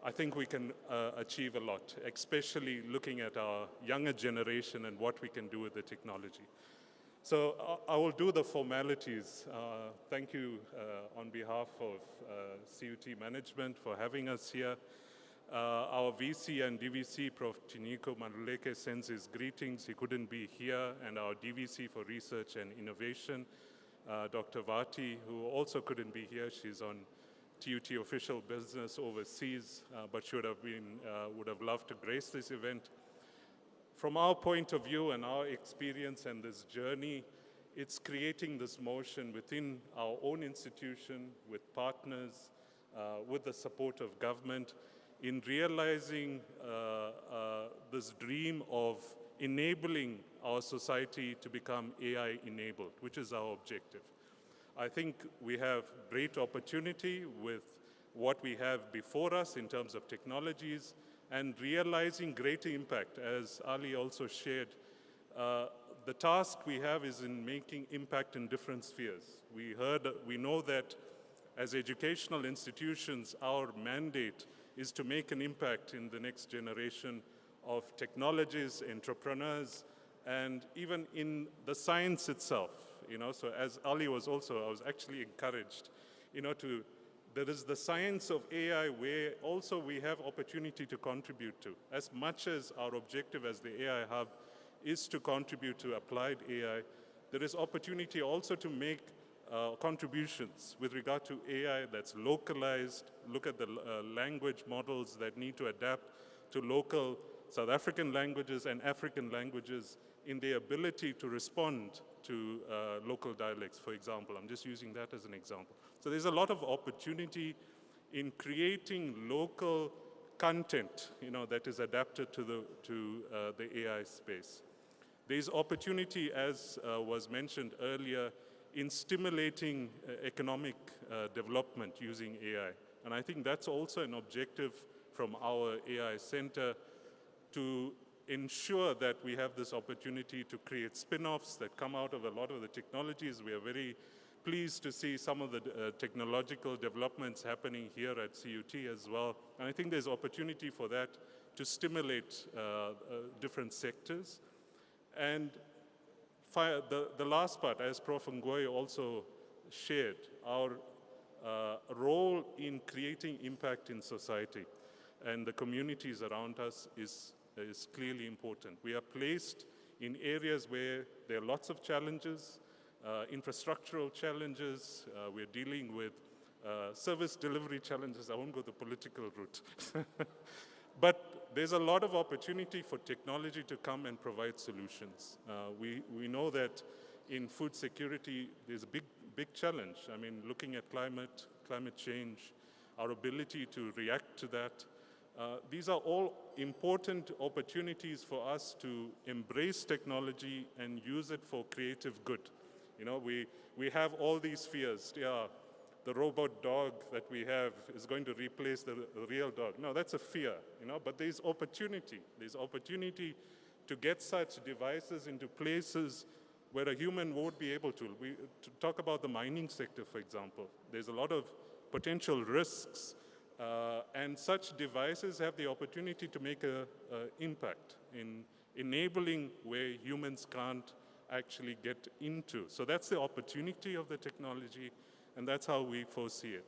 I think we can achieve a lot, especially looking at our younger generation and what we can do with the technology. So I will do the formalities. Thank you on behalf of CUT management for having us here. Our VC and DVC, Prof. Chiniko Maluleke, sends his greetings. He couldn't be here. And our DVC for Research and Innovation, Dr. Vati, who also couldn't be here. She's on TUT official business overseas, but she would have loved to grace this event. From our point of view and our experience and this journey, it's creating this motion within our own institution, with partners, with the support of government, in realizing this dream of enabling our society to become AI-enabled, which is our objective. I think we have great opportunity with what we have before us in terms of technologies, and realizing greater impact, as Ali also shared. The task we have is in making impact in different spheres. We know that as educational institutions, our mandate is to make an impact in the next generation of technologies, entrepreneurs, and even in the science itself. So as Ali was also, I was actually encouraged, there is the science of AI where also we have opportunity to contribute to. As much as our objective as the AI Hub is to contribute to applied AI, there is opportunity also to make contributions with regard to AI that's localized, look at the language models that need to adapt to local South African languages and African languages in their ability to respond to local dialects, for example. I'm just using that as an example. So there's a lot of opportunity in creating local content, that is adapted to the AI space. There's opportunity, as was mentioned earlier, in stimulating economic development using AI. And I think that's also an objective from our AI Center, to ensure that we have this opportunity to create spin-offs that come out of a lot of the technologies. We are very pleased to see some of the technological developments happening here at CUT as well. And I think there's opportunity for that to stimulate different sectors. And the last part, as Prof. Ngoy also shared, our role in creating impact in society and the communities around us is clearly important. We are placed in areas where there are lots of challenges, infrastructural challenges, we're dealing with service delivery challenges. I won't go the political route. But there's a lot of opportunity for technology to come and provide solutions. We know that in food security, there's a big challenge. I mean, looking at climate change, our ability to react to that. These are all important opportunities for us to embrace technology and use it for creative good. You know, we have all these fears. Yeah, the robot dog that we have is going to replace the real dog. No, that's a fear, you know, but there's opportunity. There's opportunity to get such devices into places where a human won't be able to. To talk about the mining sector, for example, there's a lot of potential risks, and such devices have the opportunity to make an impact in enabling where humans can't actually get into. So that's the opportunity of the technology, and that's how we foresee it.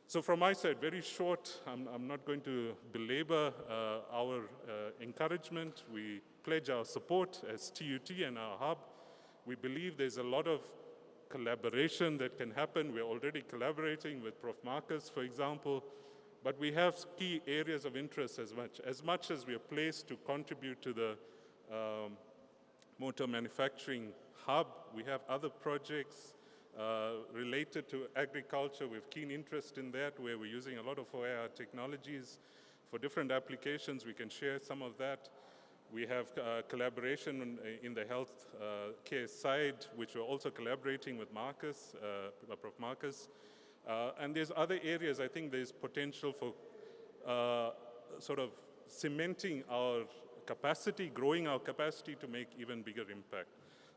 So from my side, very short, I'm not going to belabor our encouragement. We pledge our support as TUT and our hub. We believe there's a lot of collaboration that can happen. We're already collaborating with Prof. Marcus, for example, but we have key areas of interest as much as we are placed to contribute to the motor manufacturing hub. We have other projects related to agriculture. We have keen interest in that, where we're using a lot of OER technologies for different applications. We can share some of that. We have collaboration in the health care side, which we're also collaborating with Marcus, Prof. Marcus. And there's other areas. I think there's potential for sort of cementing our capacity, growing our capacity to make even bigger impact.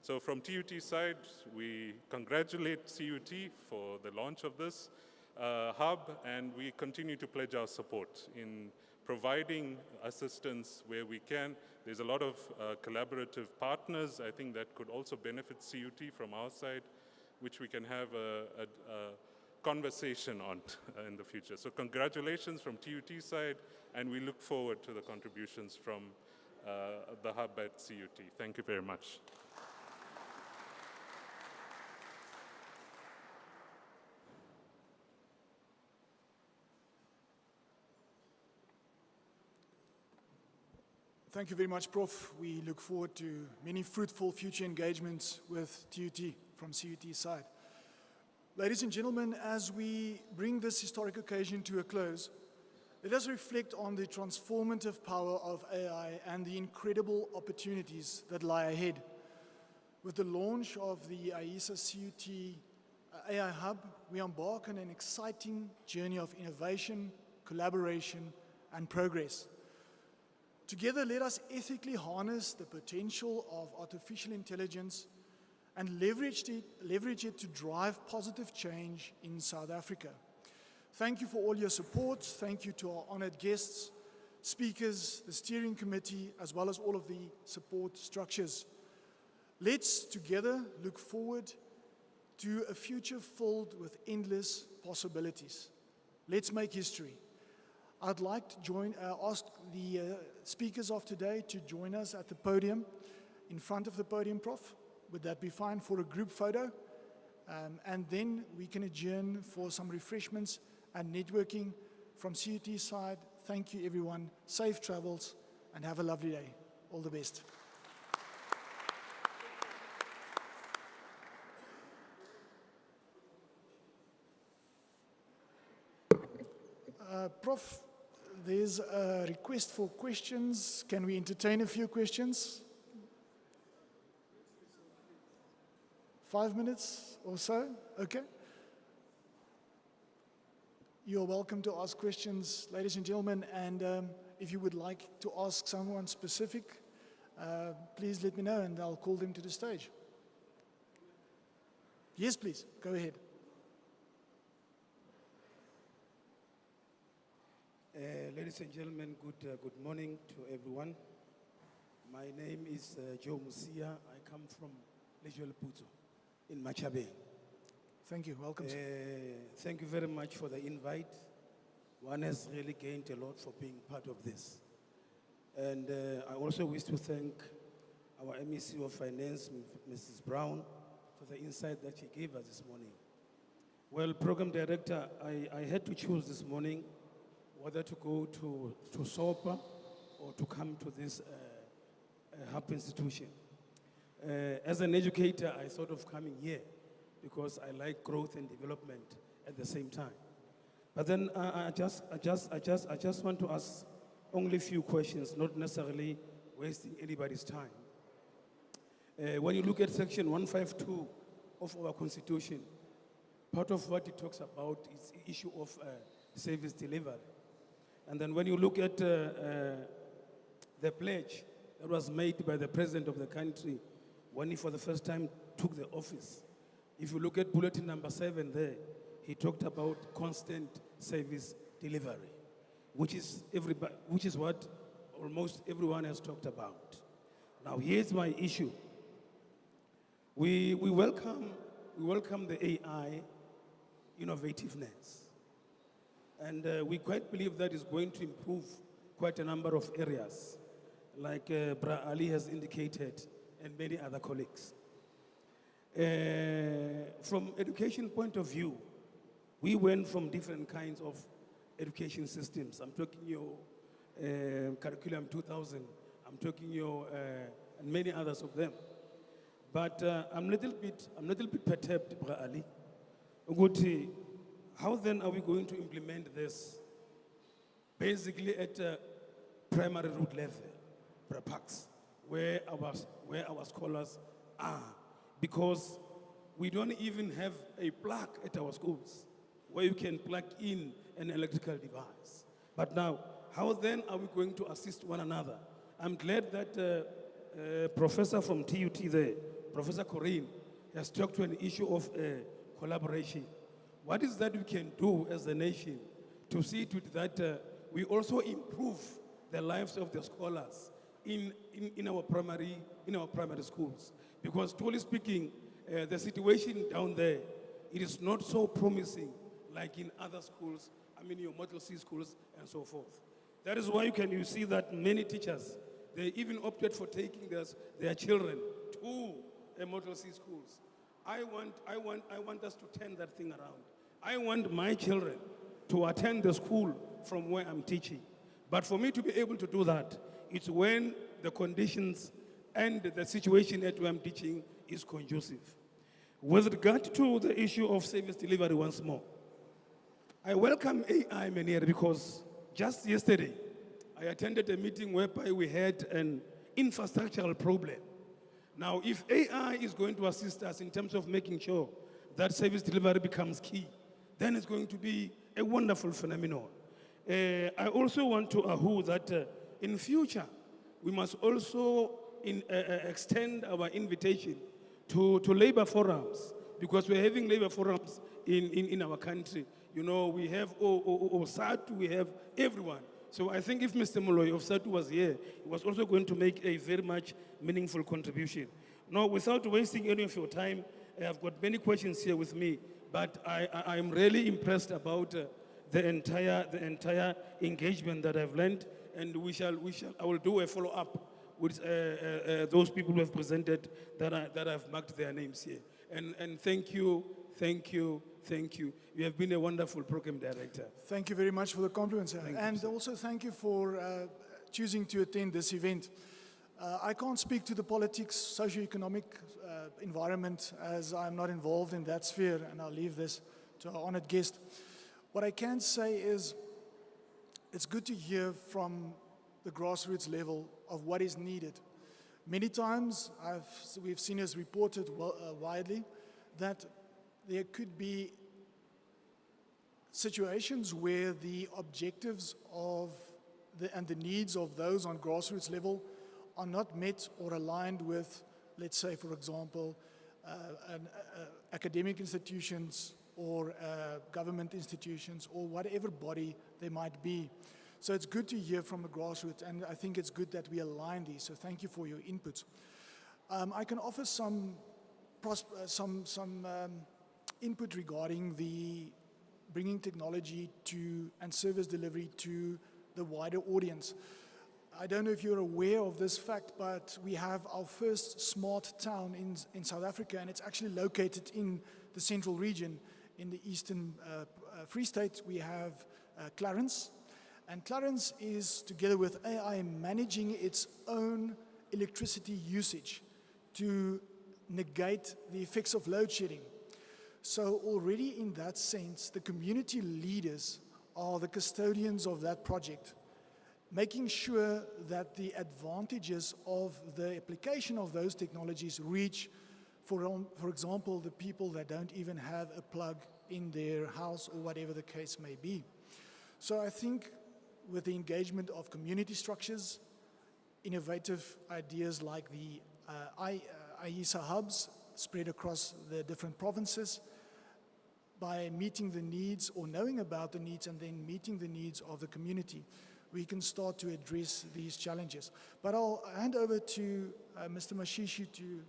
So from TUT side, we congratulate CUT for the launch of this hub, and we continue to pledge our support in providing assistance where we can. There's a lot of collaborative partners, I think, that could also benefit CUT from our side, which we can have a conversation on in the future. So congratulations from TUT side, and we look forward to the contributions from the hub at CUT. Thank you very much. Thank you very much, Prof. We look forward to many fruitful future engagements with TUT from CUT's side. Ladies and gentlemen, as we bring this historic occasion to a close, let us reflect on the transformative power of AI and the incredible opportunities that lie ahead. With the launch of the AISA CUT AI Hub, we embark on an exciting journey of innovation, collaboration, and progress. Together, let us ethically harness the potential of artificial intelligence and leverage it to drive positive change in South Africa. Thank you for all your support. Thank you to our honored guests, speakers, the steering committee, as well as all of the support structures. Let's together look forward to a future filled with endless possibilities. Let's make history. I'd like to ask the speakers of today to join us at the podium, in front of the podium, Prof. Would that be fine for a group photo? And then we can adjourn for some refreshments and networking from CUT's side. Thank you, everyone. Safe travels, and have a lovely day. All the best. Prof, there's a request for questions. Can we entertain a few questions? 5 minutes or so? Okay. You're welcome to ask questions, ladies and gentlemen, and if you would like to ask someone specific, please let me know and I'll call them to the stage. Yes, please, go ahead. Ladies and gentlemen, good morning to everyone. My name is Joe Musia. I come from Lejo Leputo in Machabe. Thank you. Welcome. sir. Thank you very much for the invite. One has really gained a lot for being part of this. And I also wish to thank our MEC of Finance, Mrs. Brown, for the insight that she gave us this morning. Well, Program Director, I had to choose this morning whether to go to SOPA or to come to this hub institution. As an educator, I thought of coming here because I like growth and development at the same time. But then I just want to ask only a few questions, not necessarily wasting anybody's time. When you look at section 152 of our constitution, part of what it talks about is the issue of service delivery. And then when you look at the pledge that was made by the president of the country when he for the first time took the office, if you look at bulletin number 7 there, he talked about constant service delivery, which is what almost everyone has talked about. Now here's my issue. We welcome the AI innovativeness. And we quite believe that is going to improve quite a number of areas, like Bra Ali has indicated, and many other colleagues. From education point of view, we went from different kinds of education systems. I'm talking your Curriculum 2000, I'm talking your, and many others of them. But I'm a little bit perturbed, Bra Ali. Ukuthi, how then are we going to implement this basically at a primary root level, PACS, where our scholars are? Because we don't even have a plug at our schools where you can plug in an electrical device. But now, how then are we going to assist one another? I'm glad that professor from TUT there, Professor Corinne, has talked to an issue of collaboration. What is that we can do as a nation to see to it that we also improve the lives of the scholars in our primary schools? Because truly speaking, the situation down there, it is not so promising like in other schools, your Model C schools and so forth. That is why you see that many teachers, they even opted for taking their children to Model C schools. I want us to turn that thing around. I want my children to attend the school from where I'm teaching. But for me to be able to do that, it's when the conditions and the situation at where I'm teaching is conducive. With regard to the issue of service delivery once more, I welcome AI Meniere because just yesterday, I attended a meeting whereby we had an infrastructural problem. Now, if AI is going to assist us in terms of making sure that service delivery becomes key, then it's going to be a wonderful phenomenon. I also want to ahu that in future, we must also extend our invitation to labor forums, because we're having labor forums in our country. We have SATU, we have everyone. So I think if Mr. Molloy of SATU was here, he was also going to make a very much meaningful contribution. Now, without wasting any of your time, I've got many questions here with me, but I'm really impressed about the entire engagement that I've learned, and I will do a follow-up with those people who have presented that I've marked their names here. And thank you. You have been a wonderful program director. Thank you very much for the compliments, sir. And also thank you for choosing to attend this event. I can't speak to the politics, socio-economic environment, as I'm not involved in that sphere, and I'll leave this to our honored guest. What I can say is it's good to hear from the grassroots level of what is needed. Many times we've seen as reported widely that there could be situations where the objectives and the needs of those on grassroots level are not met or aligned with, let's say, for example, academic institutions or government institutions or whatever body they might be. So it's good to hear from the grassroots, and I think it's good that we align these. So thank you for your inputs. I can offer some input regarding the bringing technology to and service delivery to the wider audience. I don't know if you're aware of this fact, but we have our first smart town in South Africa, and it's actually located in the central region. In the eastern Free State, we have Clarence. And Clarence is, together with AI, managing its own electricity usage to negate the effects of load shedding. So already in that sense, the community leaders are the custodians of that project, making sure that the advantages of the application of those technologies reach, for example, the people that don't even have a plug in their house or whatever the case may be. So I think with the engagement of community structures, innovative ideas like the IESA hubs spread across the different provinces, by meeting the needs or knowing about the needs and then meeting the needs of the community, we can start to address these challenges. But I'll hand over to Mr. Mashishi to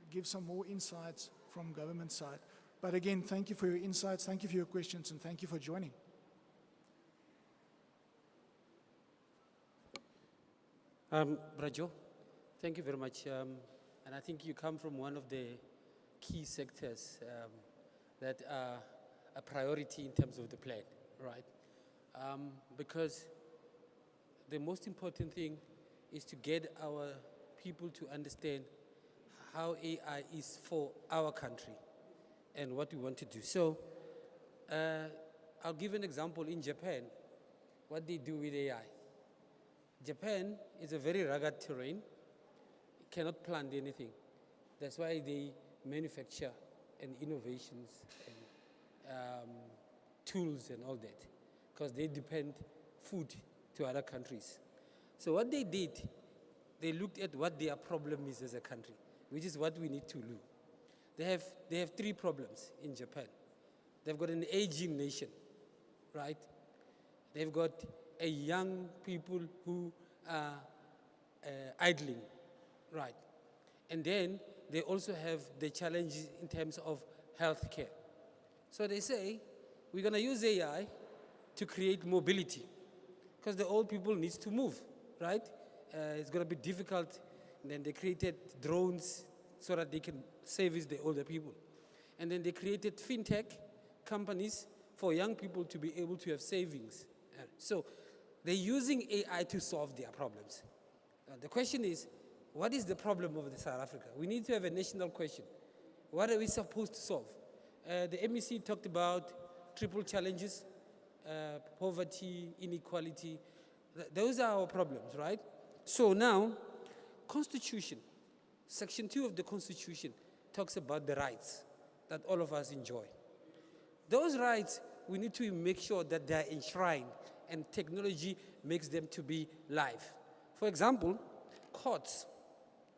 give some more insights from government side. But again, thank you for your insights, thank you for your questions, and thank you for joining. Brajo, thank you very much. And I think you come from one of the key sectors that are a priority in terms of the plan, right? Because the most important thing is to get our people to understand how AI is for our country and what we want to do. So I'll give an example in Japan, what they do with AI. Japan is a very rugged terrain. It cannot plant anything. That's why they manufacture and innovations and tools and all that, because they depend food to other countries. So what they did, they looked at what their problem is as a country, which is what we need to do. They have three problems in Japan. They've got an aging nation, right? They've got a young people who are idling, right? And then they also have the challenges in terms of healthcare. So they say, we're gonna use AI to create mobility, because the old people need to move, right? It's gonna be difficult. And then they created drones so that they can service the older people. And then they created fintech companies for young people to be able to have savings. So they're using AI to solve their problems. The question is, what is the problem of South Africa? We need to have a national question. What are we supposed to solve? The MEC talked about triple challenges, poverty, inequality. Those are our problems, right? So now, Constitution, Section 2 of the Constitution talks about the rights that all of us enjoy. Those rights, we need to make sure that they are enshrined and technology makes them to be live. For example, courts.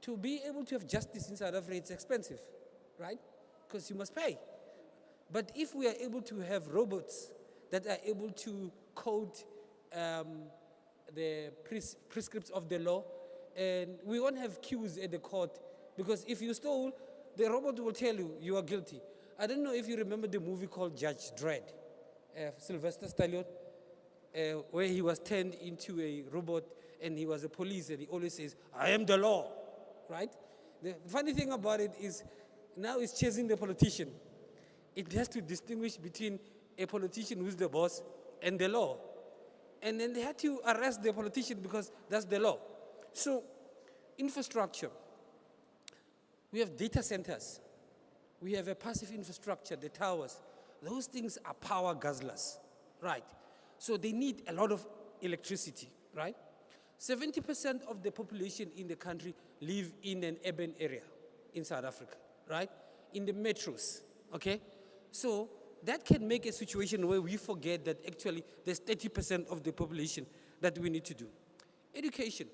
To be able to have justice in South Africa, it's expensive, right? Because you must pay. But if we are able to have robots that are able to code the prescripts of the law, and we won't have queues at the court, because if you stole, the robot will tell you you are guilty. I don't know if you remember the movie called Judge Dredd, Sylvester Stallone, where he was turned into a robot and he was a police and he always says, I am the law, right? The funny thing about it is now it's chasing the politician. It has to distinguish between a politician who's the boss and the law. And then they had to arrest the politician because that's the law. So, infrastructure. We have data centers. We have a passive infrastructure, the towers. Those things are power guzzlers, right? So they need a lot of electricity, right? 70% of the population in the country live in an urban area in South Africa, right? In the metros, okay? So that can make a situation where we forget that actually there's 30% of the population that we need to do. Education.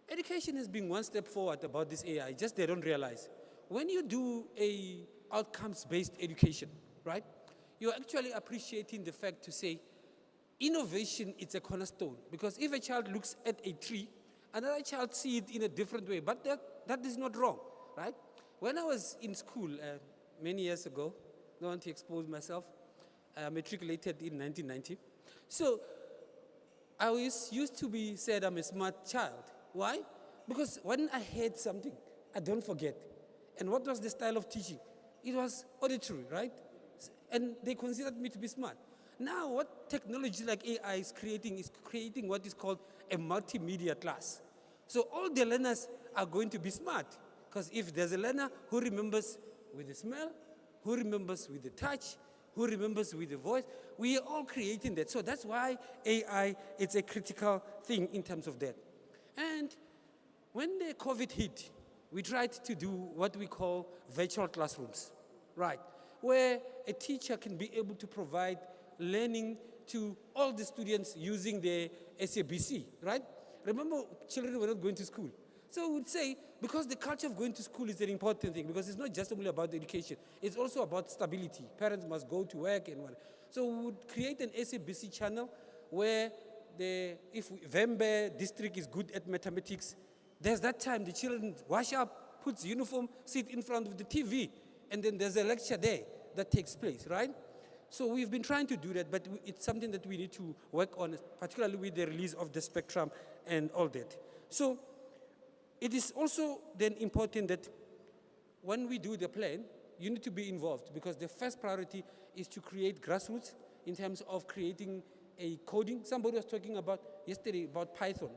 Education has been one step forward about this AI, just they don't realize. When you do a outcomes-based education, right? You're actually appreciating the fact to say, innovation is a cornerstone, because if a child looks at a tree, another child sees it in a different way, but that is not wrong, right? When I was in school many years ago, don't want to expose myself. I matriculated in 1990. So I used to be said I'm a smart child. Why? Because when I heard something, I don't forget. And what was the style of teaching? It was auditory, right? And they considered me to be smart. Now, what technology like AI is creating what is called a multimedia class. So all the learners are going to be smart. Because if there's a learner who remembers with the smell, who remembers with the touch, who remembers with the voice, we are all creating that. So that's why AI is a critical thing in terms of that. And when the COVID hit, we tried to do what we call virtual classrooms, right? Where a teacher can be able to provide learning to all the students using the SABC, right? Remember, children were not going to school. So we would say, because the culture of going to school is an important thing, because it's not just only about education, it's also about stability. Parents must go to work and whatever. So we would create an SABC channel where if Vembe district is good at mathematics, there's that time the children wash up, puts uniform, sit in front of the TV, and then there's a lecture there that takes place, right? So we've been trying to do that, but it's something that we need to work on, particularly with the release of the spectrum and all that. So it is also then important that when we do the plan, you need to be involved, because the first priority is to create grassroots in terms of creating a coding. Somebody was talking about yesterday about Python.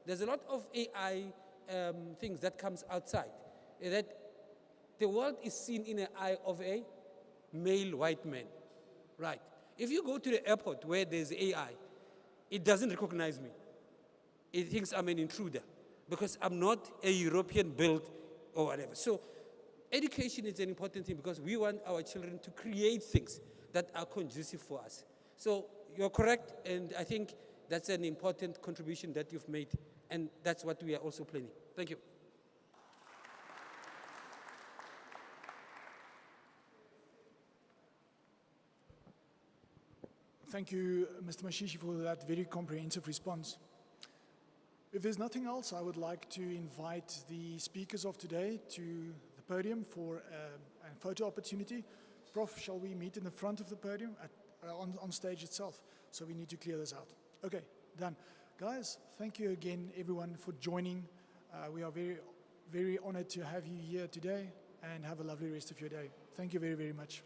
There's a lot of AI things that comes outside, that the world is seen in the eye of a male white man, right? If you go to the airport where there's AI, it doesn't recognize me. It thinks I'm an intruder because I'm not a European built or whatever. So education is an important thing because we want our children to create things that are conducive for us. So you're correct, and I think that's an important contribution that you've made, and that's what we are also planning. Thank you. Thank you, Mr. Mashishi, for that very comprehensive response. If there's nothing else, I would like to invite the speakers of today to the podium for a photo opportunity. Prof, shall we meet in the front of the podium on stage itself? So we need to clear this out. Okay, done. Guys, thank you again, everyone, for joining. We are very, very honored to have you here today, and have a lovely rest of your day. Thank you very, very much.